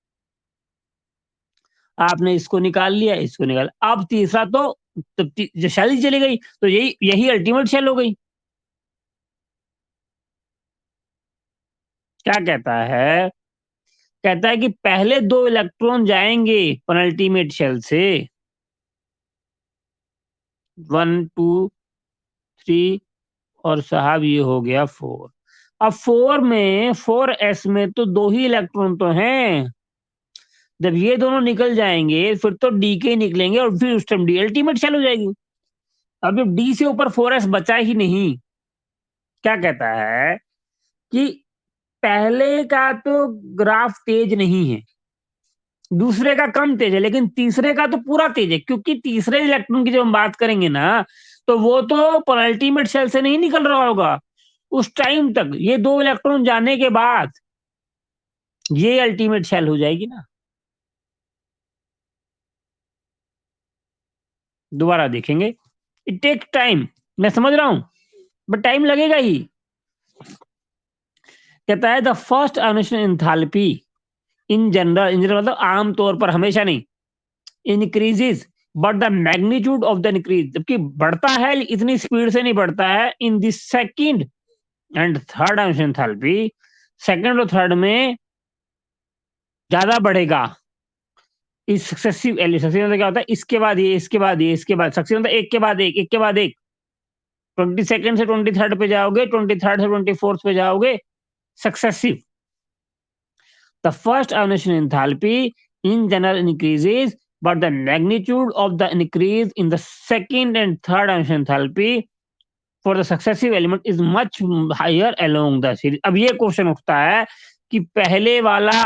आपने इसको निकाल लिया, इसको निकाल, अब तीसरा तो जो शेल ही चली गई, तो यही यही अल्टीमेट शेल हो गई। क्या कहता है? कहता है कि पहले 2 इलेक्ट्रॉन जाएँगे पेनल्टीमेट शेल से, 1, 2, 3 और साहब ये हो गया 4। अब 4 में 4s में तो 2 ही इलेक्ट्रॉन तो हैं। जब ये दोनों निकल जाएँगे, फिर तो डी के निकलेंगे और फिर उस टाइम डी अल्टीमेट शेल हो जाएगी। अब जब डी से ऊपर 4s बचा ही नहीं, क्या कहता है कि पहले का तो ग्राफ तेज नहीं है, दूसरे का कम तेज है, लेकिन तीसरे का तो पूरा तेज है, क्योंकि तीसरे इलेक्ट्रॉन की जब हम बात करेंगे ना, तो वो तो पेनल्टीमेट शेल से नहीं निकल रहा होगा। उस टाइम तक ये 2 इलेक्ट्रॉन जाने के बाद ये अल्टीमेट शेल हो जाएगी ना। दोबारा देखेंगे। इट टेक टाइम, मैं समझ रहा हूँ, बट टाइम लगेगा ही। कहता है the first ionization enthalpy in general मतलब आम तौर पर, हमेशा नहीं, increases but the magnitude of the increase, जबकि बढ़ता है इतनी स्पीड से नहीं बढ़ता है in the second and third ionization enthalpy. Second और थर्ड में ज्यादा बढ़ेगा। इस सक्सेसिव सक्सेसिव मतलब क्या होता है, इसके बाद ये, इसके बाद ये, इसके बाद सक्सेसिव मतलब एक के बाद एक, एक के बाद एक। 22nd से 23rd पे जाओगे, 23rd से 24th पे जाओगे, successive. The first ionization enthalpy in general increases, but the magnitude of the increase in the second and third ionization enthalpy for the successive element is much higher along the series। अब ये question उठता है कि पहले वाला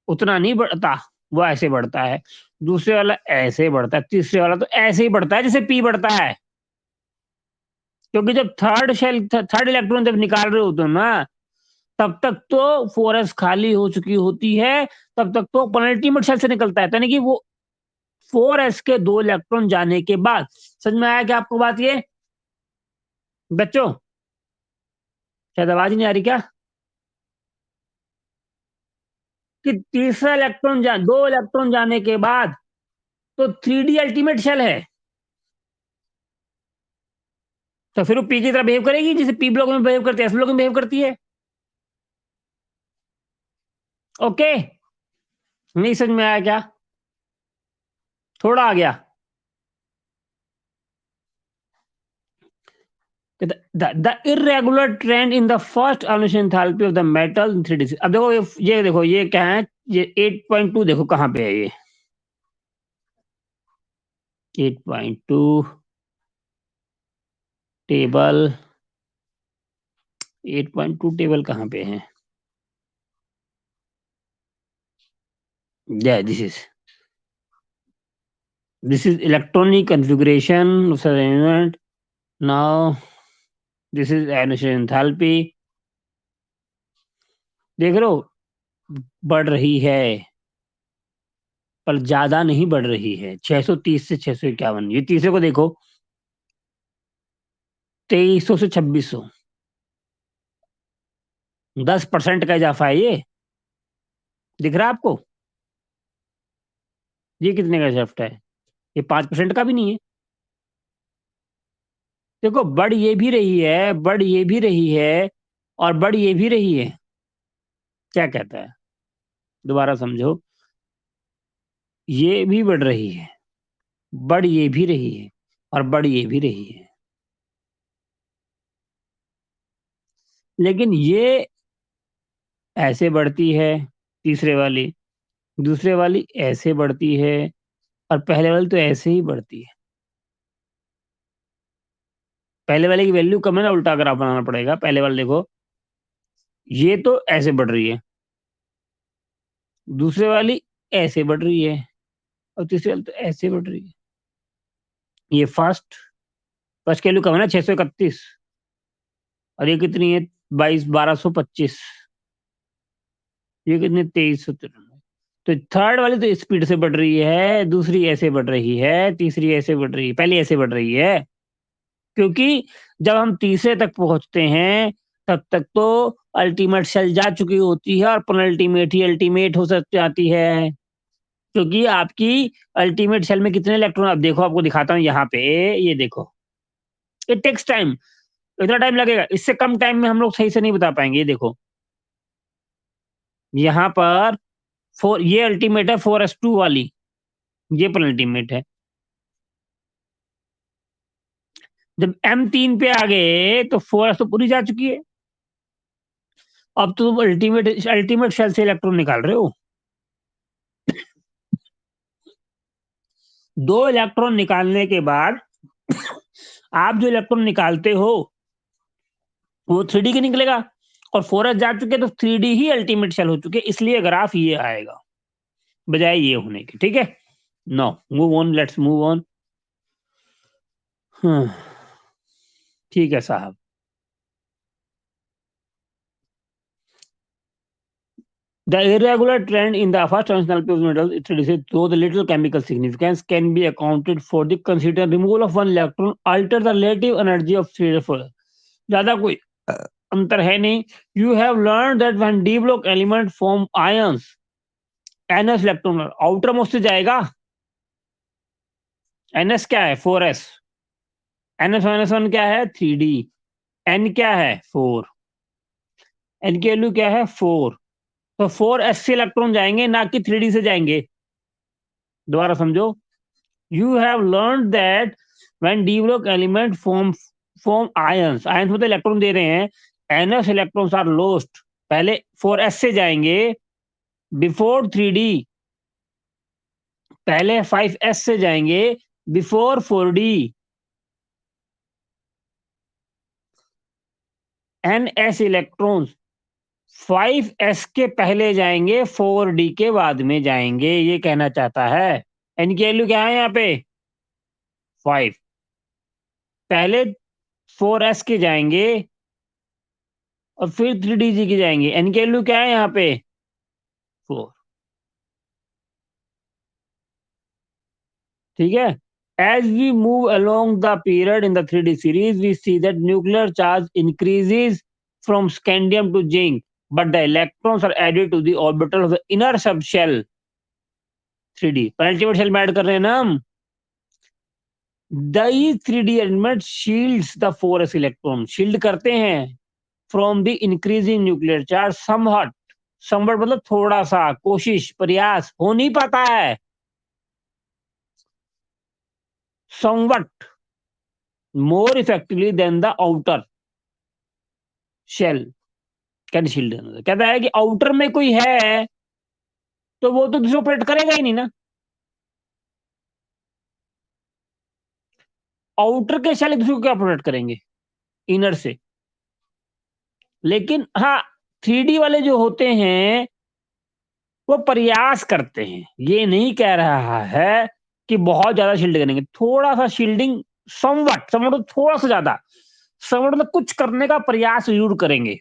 उतना नहीं बढ़ता, वो ऐसे बढ़ता है, दूसरे वाला ऐसे बढ़ता है, तीसरे वाला तो ऐसे ही बढ़ता है जैसे पी बढ़ता है। क्योंकि जब थर्ड इलेक्ट्रॉन जब निकाल रहे होते हो ना, तब तक तो 4s खाली हो चुकी होती है, तब तक तो पेनल्टीमेट शेल से निकलता है, यानी कि वो 4s के 2 इलेक्ट्रॉन जाने के बाद। समझ में आया क्या आपको बात ये बच्चों? शायद आवाज ही नहीं आ रही क्या? कि तीसरा इलेक्ट्रॉन 2 इलेक्ट्रॉन जाने के बाद तो 3d अल्टीमेट शेल है, तो फिर वो पी की तरह बिहेव करेगी, जैसे पी ब्लॉक में बिहेव करती है, एस ब्लॉक में बिहेव करती है। ओके, नहीं समझ में आया क्या? थोड़ा आ गया। The irregular trend in the first ionization enthalpy of the metal in 3D। अब देखो ये देखो ये क्या है, ये 8.2 देखो कहाँ पे है ये 8.2 टेबल, 8.2 टेबल कहाँ पे है? Yeah, this is electronic configuration of the element. Now this is ionization enthalpy। देख रहे हो, बढ़ रही है, पर ज्यादा नहीं बढ़ रही है। 630 से 651, ये तीसरे को देखो, 2300 से 2600, 10% का इजाफा है ये। दिख रहा है आपको? ये कितने का शिफ्ट है? ये 5% का भी नहीं है। देखो, बढ़ ये भी रही है, बढ़ ये भी रही है, और बढ़ ये भी रही है। क्या कहता है? दोबारा समझो, ये भी बढ़ रही है, बढ़ ये भी रही है, और बढ़ ये भी रही है। लेकिन ये ऐसे बढ़ती है, तीसरे वाली, दूसरे वाली ऐसे बढ़ती है, और पहले वाली तो ऐसे ही बढ़ती है। पहले वाले की वैल्यू कम है ना, उल्टा ग्राफ बनाना पड़ेगा। पहले वाले देखो, ये तो ऐसे बढ़ रही है, दूसरे वाली ऐसे बढ़ रही है, और तीसरी वाली तो ऐसे बढ़ रही है। ये फर्स्ट फर्स्ट की वैल्यू कम है ना, 631, और ये कितनी है, 1225। ये कितनी, 2393। तो थर्ड वाली तो स्पीड से बढ़ रही है, दूसरी ऐसे बढ़ रही है, तीसरी ऐसे बढ़ रही है, पहली ऐसे बढ़ रही है। क्योंकि जब हम तीसरे तक पहुंचते हैं, तब तक तो अल्टीमेट सेल जा चुकी होती है, और पेनल्टीमेट ही अल्टीमेट हो सक जाती है। क्योंकि आपकी अल्टीमेट शेल में कितने इलेक्ट्रॉन, अब देखो आपको दिखाता हूँ यहाँ पे, ये देखो, इट टेक्स टाइम, इतना टाइम लगेगा, इससे कम टाइम में हम लोग सही से नहीं बता पाएंगे। ये देखो यहाँ पर फोर, ये अल्टीमेट है 4s2 वाली, ये पर अल्टीमेट है। जब M3 पे आ गए तो 4s तो पूरी जा चुकी है। अब तो तुम अल्टीमेट अल्टीमेट शेल से इलेक्ट्रॉन निकाल रहे हो। दो इलेक्ट्रॉन निकालने के बाद आप जो इलेक्ट्रॉन निकालते हो वो 3D के निकलेगा, और 4s जा चुके तो 3D ही अल्टीमेट शेल हो चुके, इसलिए ग्राफ ये आएगा बजाय ये होने के। ठीक है, no move on, let's move on. ठीक है साहब। The irregular trend in the first transitional pure metals, it reduces, though the little chemical significance can be accounted for the considered removal of one electron, alter the relative energy of three four. ज्यादा कोई अंतर है नहीं। You have learned that when d block element form ions, ns electron outer most से जाएगा, ns क्या है 4s, ns-1 क्या है 3d, n क्या है 4, n की वैल्यू क्या है 4, तो 4s से इलेक्ट्रॉन जाएंगे ना कि 3d से जाएंगे। दोबारा समझो, you have learned that when d block element form ions, ions मतलब इलेक्ट्रॉन दे रहे हैं, ns electrons are lost, पहले 4s से जाएंगे बिफोर 3d, पहले 5s से जाएंगे before 4d, ns electrons 5s के पहले जाएंगे 4d के बाद में जाएंगे, ये कहना चाहता है। n की वैल्यू क्या है यहाँ पे 5, पहले 4s के जाएंगे और फिर 3d की जाएंगे, n की वैल्यू क्या है यहाँ पे 4। ठीक है, as we move along the period in the 3D series, we see that nuclear charge increases from scandium to zinc, but the electrons are added to the orbital of the inner subshell 3D, penultimate shell में add कर रहे हैं ना हम। These 3D elements shields the 4s electron, shield करते हैं from the increasing nuclear charge somewhat, somewhat मतलब थोड़ा सा, कोशिश, प्रयास, हो नहीं पाता है, somewhat more effectively than the outer shell can shield. कहता है कि आउटर में कोई है तो वो तो दूसरे को प्रोटेक्ट करेगा ही नहीं ना, आउटर के शेल दूसरे को क्या प्रोटेक्ट करेंगे इनर से। लेकिन हाँ, 3D वाले जो होते हैं वो प्रयास करते हैं, ये नहीं कह रहा है कि बहुत ज्यादा शील्ड करेंगे, थोड़ा सा शील्डिंग, समवट, समवट तो थोड़ा सा ज्यादा, समवट मतलब कुछ करने का प्रयास जरूर करेंगे।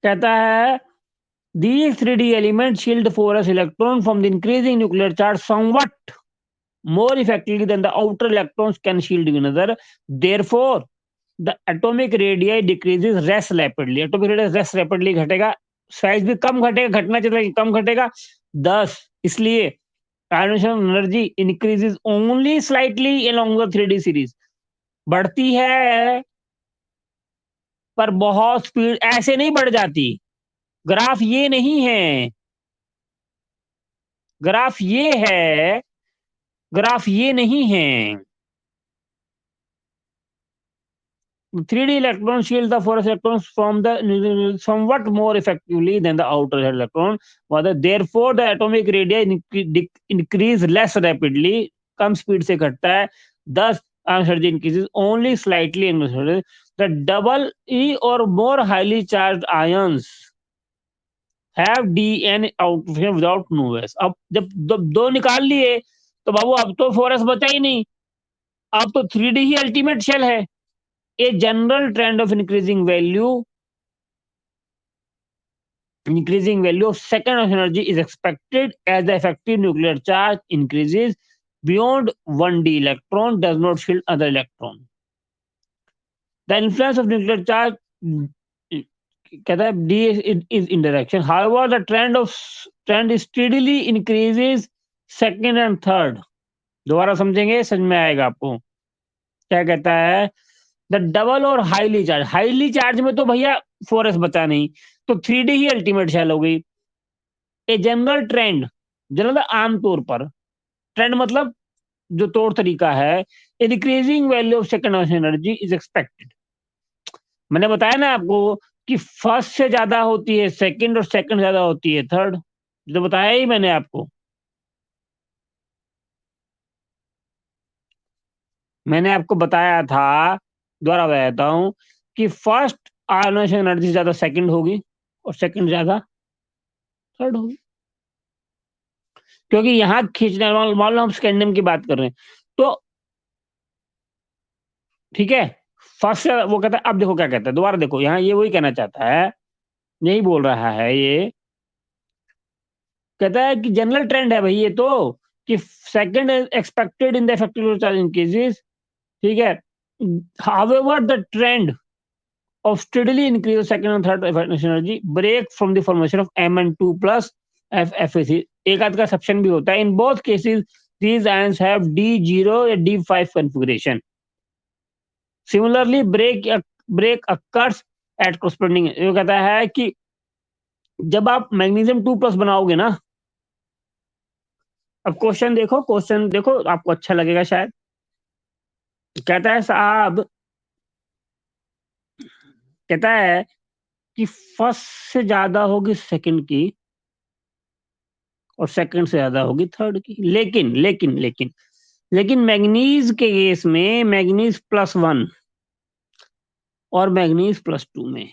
कहता है these 3D elements shield 4s electron from the increasing nuclear charge somewhat more effectively than the outer electrons can shield one another. Therefore, the atomic radii decreases less rapidly. Atomic radii less rapidly घटेगा, size भी कम घटेगा, घटना चाहिए कम घटेगा। 10 इसलिए ionization energy increases only slightly along the 3D series, बढ़ती है पर बहुत स्पीड ऐसे नहीं बढ़ जाती। ग्राफ ये नहीं है, ग्राफ ये है, ग्राफ ये नहीं है। 3D electrons shield the 4s electrons from the somewhat more effectively than the outer electron, while therefore the atomic radii increase less rapidly, come speed से घटता है। thus energy increases only slightly in the double E or more highly charged ions have DN out without noise। अब जब दो निकाल लिए तो बाबू अब तो 4s बचा ही नहीं, अब तो 3D ही अल्टीमेट शेल है। A general trend of increasing value of second order energy is expected as the effective nuclear charge increases beyond 1d electron does not shield other electron. The influence of nuclear charge कहता है D is in direction, however the trend steadily increases second and third. दोबारा समझेंगे, समझ में आएगा आपको। क्या कहता है, द डबल और हाईली चार्ज में तो भैया 4s बचा नहीं, तो 3D ही अल्टीमेट शेल हो गई। ए जनरल ट्रेंड, जनरल आमतौर पर, ट्रेंड मतलब जो तौर तरीका है, increasing value of second energy is expected. मैंने बताया ना आपको कि फर्स्ट से ज्यादा होती है सेकंड और सेकंड ज्यादा होती है थर्ड, तो बताया ही मैंने आपको। मैंने आपको बताया था, दोबारा बताता हूं, कि फर्स्ट आयोनाइजेशन एनर्जी ज्यादा सेकंड होगी और सेकंड ज्यादा थर्ड होगी, क्योंकि यहाँ खींचने, मान लो हम स्कैंडियम की बात कर रहे हैं, तो ठीक है, फर्स्ट वो कहता है, अब देखो क्या कहता है, दोबारा देखो, यहाँ ये वही कहना चाहता है, यही बोल रहा है ये, कहता है कि जनरल ट्रेंड है भाई ये तो, कि second expected in the effective charge increases, ठीक है। However the trend of steadily increase second and third energy break from the formation of Mn2 plus FFAC। एक आध का एक्सेप्शन भी होता है। In both cases these ions have D0 या D5 configuration। Similarly break occurs at corresponding। ये कहता है कि जब आप मैग्नीशियम 2 प्लस बनाओगे ना, अब क्वेश्चन देखो आपको अच्छा लगेगा शायद। कहता है साहब, कहता है कि फर्स्ट से ज्यादा होगी सेकंड की और सेकंड से ज्यादा होगी थर्ड की, लेकिन मैग्नीज के केस में मैग्नीज +1 और मैग्नीज +2 में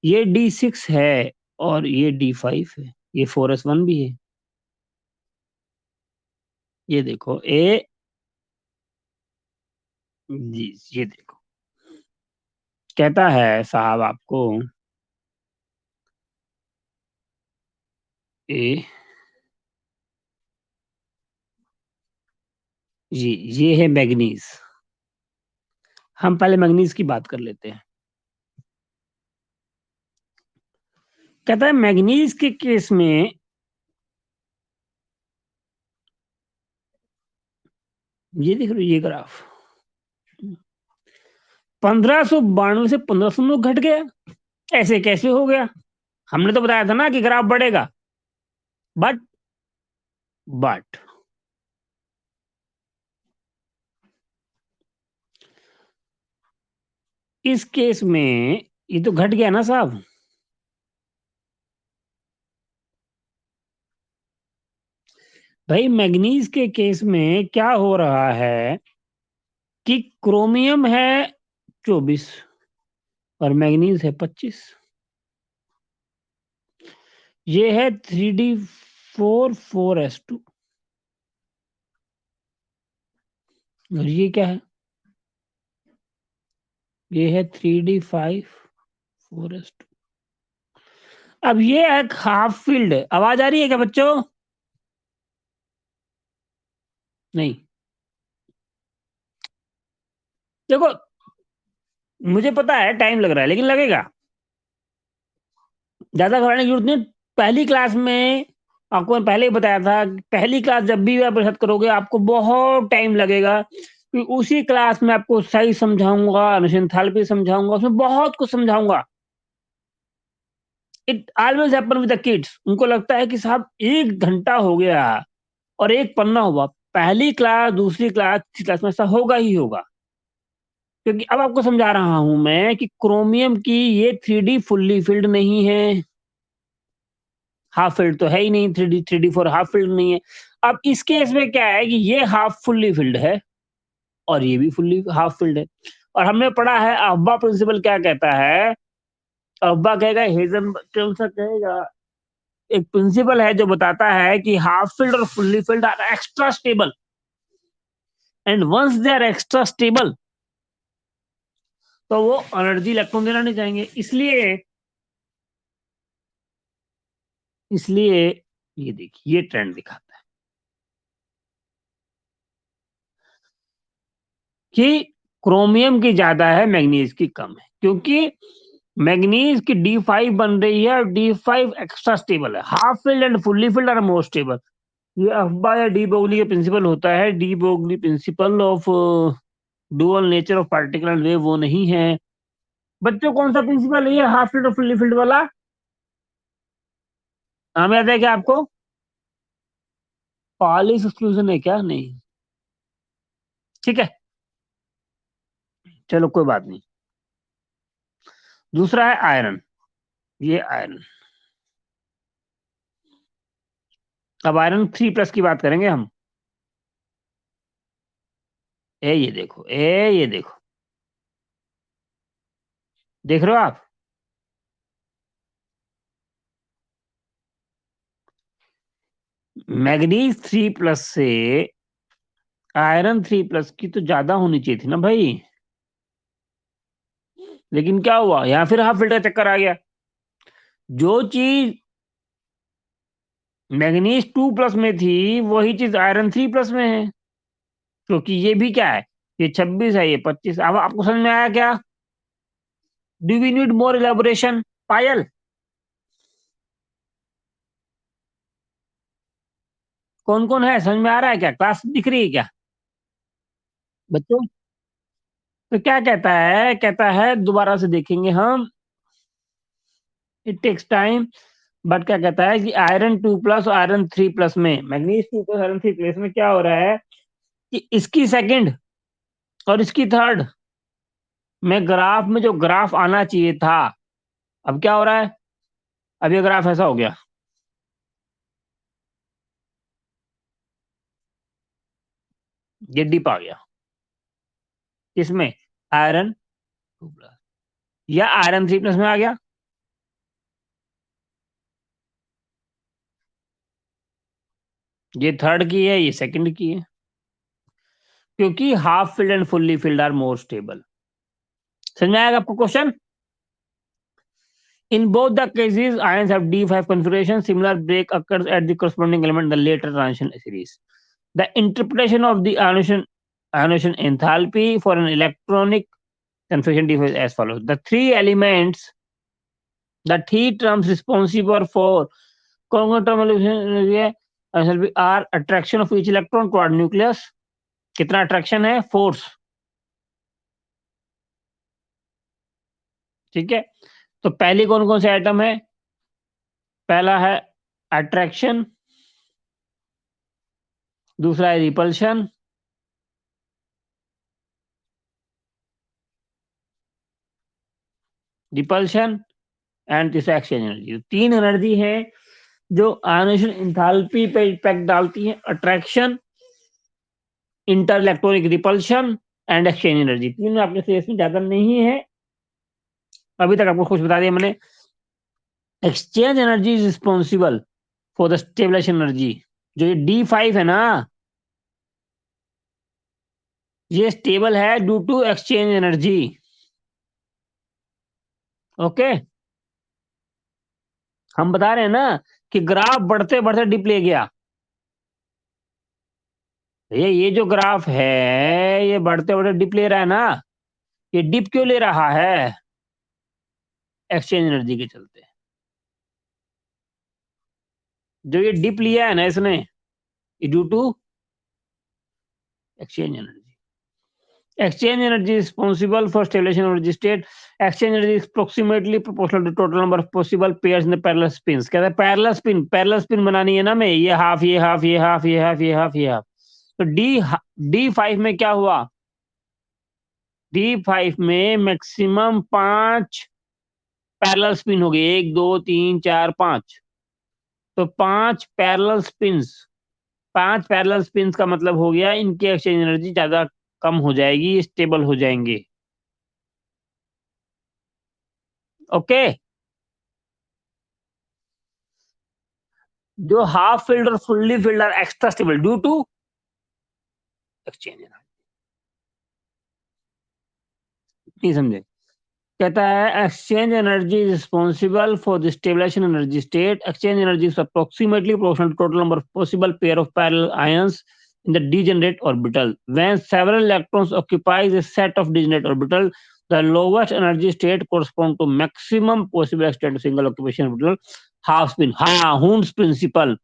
ये D6 है और ये D5 है, ये 4s1 भी है। ये देखो जी, ये देखो, कहता है साहब आपको ए, जी, ये है मैग्नीज। हम पहले मैग्नीज की बात कर लेते हैं। कहता है मैग्नीज के केस में, ये देख लो ये ग्राफ, 1592 से 1509 घट गया, ऐसे कैसे हो गया? हमने तो बताया था ना कि ग्राफ बढ़ेगा। बट बट इस केस में ये तो घट गया ना साहब। भाई मैग्नीज के केस में क्या हो रहा है कि क्रोमियम है 24 और मैग्नीज है 25। ये है 3D4 4s2 और ये क्या है, ये है 3D5 4s2। अब ये एक हाफ फील्ड है। आवाज आ रही है क्या बच्चों? नहीं, देखो मुझे पता है टाइम लग रहा है, लेकिन लगेगा, ज्यादा घबराने की जरूरत नहीं। पहली क्लास में आपको मैं पहले ही बताया था, पहली क्लास जब भी आप रिसर्च करोगे आपको बहुत टाइम लगेगा, कि उसी क्लास में आपको सही समझाऊंगा, अनुसंधान समझाऊंगा, उसमें बहुत कुछ समझाऊंगा। It always happen with the kids. उनको लगता है कि साहब 1 घंटा हो गया और एक पन्ना हुआ। पहली क्लास, दूसरी क्लास, तीसरी क्लास में ऐसा होगा ही होगा, क्योंकि अब आपको समझा रहा हूं मैं कि क्रोमियम की ये 3D फुल्ली फिल्ड नहीं है, हाफ फील्ड तो है ही नहीं, 3D 4 हाफ फील्ड नहीं है। अब इस केस में क्या है कि ये हाफ फुल्ली फिल्ड है और ये भी फुल्ली हाफ फील्ड है। और हमने पढ़ा है अहबा प्रिंसिपल क्या कहता है, अहबा कहेगा, हेजन कौन सा कहेगा, एक प्रिंसिपल है जो बताता है कि हाफ फील्ड और fully filled are extra stable, and once they are extra stable तो वो एनर्जी इलेक्ट्रॉन देना नहीं चाहेंगे। इसलिए ये देखिए, ये ट्रेंड दिखाता है कि क्रोमियम की ज्यादा है, मैग्नीज की कम है, क्योंकि मैग्नीज की D5 बन रही है, D5 एक्स्ट्रा स्टेबल है, half filled and fully filled are more stable. ये अफबा या डी बोगली का प्रिंसिपल होता है, de Broglie principle of dual nature of particle and wave वो नहीं है। बच्चों कौन सा प्रिंसिपल है ये हाफ फील्ड और फुल्ली फील्ड वाला? नाम याद है क्या आपको? पॉलिश एक्सक्लूजन है क्या? नहीं। ठीक है, चलो कोई बात नहीं। दूसरा है आयरन। ये आयरन, अब आयरन 3+ की बात करेंगे हम। ये देखो, ये देखो, देख रहे हो आप? मैग्नीज 3+ से आयरन 3+ की तो ज्यादा होनी चाहिए थी ना भाई। लेकिन क्या हुआ, यहाँ फिर हाफ फिल्टर चक्कर आ गया। जो चीज मैग्नीज 2+ में थी वही चीज आयरन 3+ में है। क्योंकि ये भी क्या है, ये 26 है, ये 25। अब आपको समझ में आया क्या? Do we need more elaboration? Payal, कौन कौन है, समझ में आ रहा है क्या? क्लास दिख रही है क्या बच्चों? तो क्या कहता है, कहता है दोबारा से देखेंगे हम, इट टेक्स टाइम। बट क्या कहता है कि आयरन 2+ और आयरन 3+ में, मैग्नीज 2+ आयरन 3+ में क्या हो रहा है कि इसकी सेकंड और इसकी थर्ड में ग्राफ में जो ग्राफ आना चाहिए था, अब क्या हो रहा है, अब ये ग्राफ ऐसा हो गया, ये डिप आ गया। किसमें? आयरन 2+, या आयरन 3+ में आ गया। ये थर्ड की है, ये सेकंड की है। क्योंकि half filled and fully filled are more stable. समझ में आएगा आपको question? In both the cases, ions have D5 configuration. Similar break occurs at the corresponding element in the later transition series. The interpretation of the ionization enthalpy for an electronic configuration differs as follows. The three elements, the three terms responsible for congruent term enthalpy are attraction of each electron toward nucleus. कितना attraction है? Force. ठीक है, तो पहली कौन कौन से item है? पहला है अट्रैक्शन, दूसरा है रिपल्शन, रिपल्शन एंड तीसरा एक्सचेंज एनर्जी। तीन एनर्जी है जो आयनाइजेशन इंथैल्पी पे इफेक्ट डालती है, attraction, inter electronic repulsion and exchange energy. तीनों आपके सीएस में ज्यादा नहीं है, अभी तक आपको कुछ बता दिया मैंने। Exchange energy is responsible for the stabilization energy. जो ये D5 है ना, ये स्टेबल है due to exchange energy. Okay, हम बता रहे हैं ना कि ग्राफ बढ़ते बढ़ते डिप ले गया। ये जो ग्राफ है, ये बढ़ते बढ़ते डिप ले रहा है ना। ये डिप क्यों ले रहा है? एक्सचेंज एनर्जी के चलते। जो ये डिप लिया है ना इसने, due to exchange energy. Exchange energy is responsible for stabilization of energy state. Exchange energy is approximately proportional to total number of possible pairs in the parallel spins. कहते हैं पैरेलल स्पिन बनानी है ना, मैं ये हाफ, ये half, ये half, ये हाफ, ये हाफ, ये हाफ। तो D5 में क्या हुआ? D5 में मैक्सिमम 5 पैरेलल स्पिन हो गई, 1 2 3 4 5। तो 5 पैरेलल स्पिन का मतलब हो गया इनकी एक्सचेंज एनर्जी ज्यादा कम हो जाएगी, स्टेबल हो जाएंगे। ओके, जो हाफ फील्ड और fully filled are extra stable due to exchange energy. नहीं समझे? कहता है exchange energy is responsible for the stabilization energy state. Exchange energy is approximately proportional to total number of possible pair of parallel ions in the degenerate orbital. When several electrons occupies a set of degenerate orbital, The lowest energy state correspond to maximum possible extent of single occupation orbital half spin. हाँ, Hund's principle,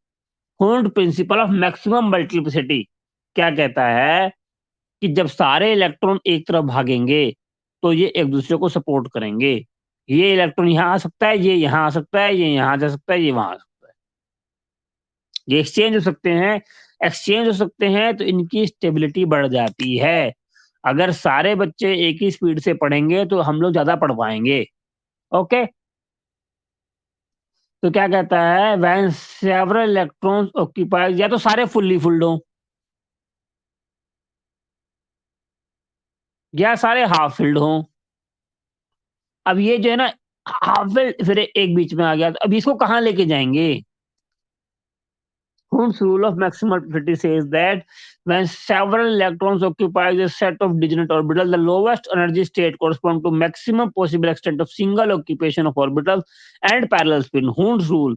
Hund principle of maximum multiplicity क्या कहता है कि जब सारे electron एक तरफ भागेंगे तो ये एक दूसरे को सपोर्ट करेंगे। ये इलेक्ट्रॉन यहाँ आ सकता है, ये यहाँ आ सकता है, ये यहाँ जा सकता है, ये वहां आ सकता है, ये एक्सचेंज हो सकते हैं। एक्सचेंज हो सकते हैं तो इनकी स्टेबिलिटी बढ़ जाती है। अगर सारे बच्चे एक ही स्पीड से पढ़ेंगे तो हम लोग ज्यादा पढ़ पाएंगे। ओके, तो क्या कहता है, व्हेन सेवरल इलेक्ट्रॉन्स ऑक्यूपाई, या तो सारे फुल्ली फिल्ड हो या सारे हाफ फिल्ड हो। अब ये जो है ना, हाफ फिल्ड फिर एक बीच में आ गया, तो अब इसको कहाँ लेके जाएंगे। Hund's rule of maximal multiplicity says that when several electrons occupy a set of degenerate orbitals, the lowest energy state corresponds to maximum possible extent of single occupation of orbitals and parallel spin. Hund's rule: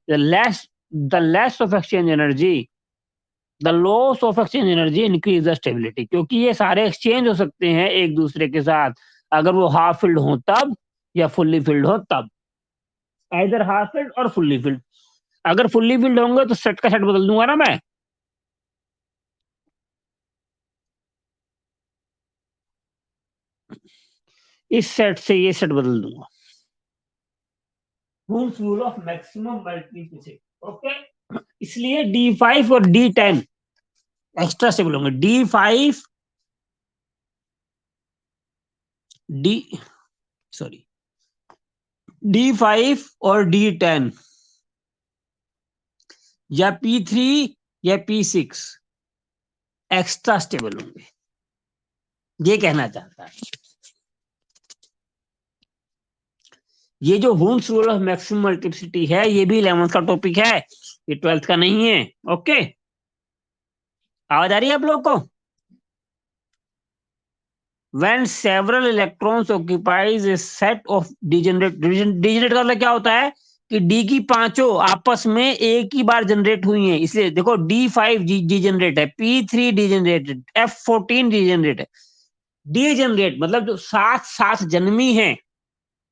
the less of exchange energy, the loss of exchange energy increase the stability. क्योंकि ये सारे exchange हो सकते हैं एक दूसरे के साथ, अगर वो हाफ फिल्ड हो तब या फुल्ली फिल्ड हो तब। इधर हाफ फिल्ड और फुल्ली फिल्ड। अगर फुल्ली फिल्ड होंगे तो सेट का सेट बदल दूंगा ना मैं, इस सेट से ये सेट बदल दूंगा। Whose rule of maximum multiplicity। Okay, इसलिए D5 और D10 एक्स्ट्रा स्टेबल होंगे। D5, डी सॉरी D5 और D10 या P3 या P6 एक्स्ट्रा स्टेबल होंगे, ये कहना चाहता है। ये जो Hund's rule of maximum multiplicity है ये भी 11th का टॉपिक है, ये 12th का नहीं है। ओके, आवाज आ रही है आप लोग को। When several electrons occupies a set of degenerate का मतलब क्या होता है कि डी की पांचों आपस में एक ही बार जनरेट हुई हैं, इसलिए देखो D5 डीजेनरेट है, P3 डीजेनरेटेड, F14 डीजेनरेट है। डीजेनरेट मतलब जो साथ साथ जन्मी है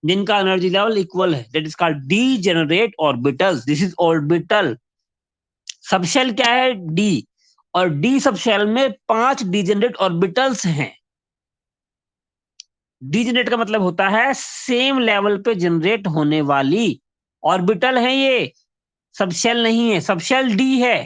जिनका एनर्जी लेवल इक्वल है, that is called degenerate orbitals. This is orbital. Subshell क्या है, डी, और डी सबशेल में 5 डीजेनरेट ऑर्बिटल्स हैं। डीजेनरेट का मतलब होता है सेम लेवल पे जनरेट होने वाली ऑर्बिटल है ये, सबशेल नहीं है, सबशेल डी है।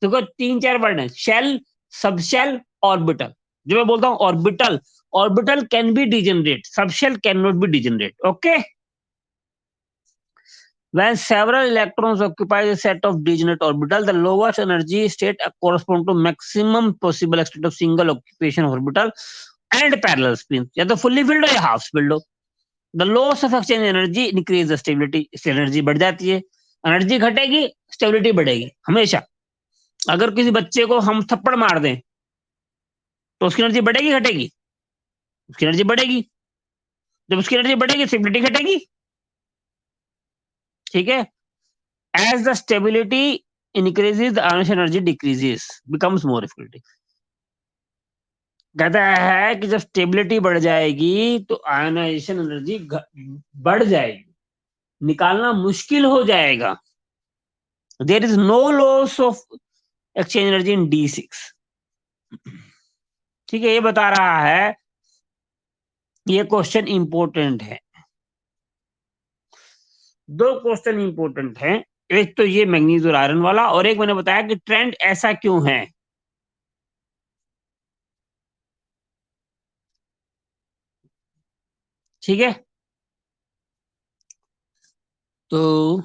देखो 3-4 वर्ड है, शेल, सबशेल, ऑर्बिटल। जो मैं बोलता हूं orbital, orbital can be degenerate, subshell can not be degenerate. Okay, when several electrons occupy a set of degenerate orbital, the lowest energy state correspond to maximum possible extent of single occupation of orbital and parallel spin, या तो fully filled हो या half filled हो। The loss of exchange energy increase the stability, इससे energy बढ़ जाती है। Energy घटेगी, स्टेबिलिटी बढ़ेगी हमेशा। अगर किसी बच्चे को हम थप्पड़ मार दें तो उसकी एनर्जी बढ़ेगी घटेगी, उसकी एनर्जी बढ़ेगी। जब उसकी एनर्जी बढ़ेगी स्टेबिलिटी घटेगी। ठीक है, as the stability increases the energy decreases, becomes more difficulty. कहता है कि जब स्टेबिलिटी बढ़ जाएगी तो आयनाइजेशन एनर्जी बढ़ जाएगी, निकालना मुश्किल हो जाएगा। There is no loss of exchange energy in D6। ठीक है, ये बता रहा है, ये क्वेश्चन इंपॉर्टेंट है। दो क्वेश्चन इंपॉर्टेंट हैं, एक तो ये मैग्नीज और आयरन वाला, और एक मैंने बताया कि ट्रेंड ऐसा क्यों है। ठीक है, तो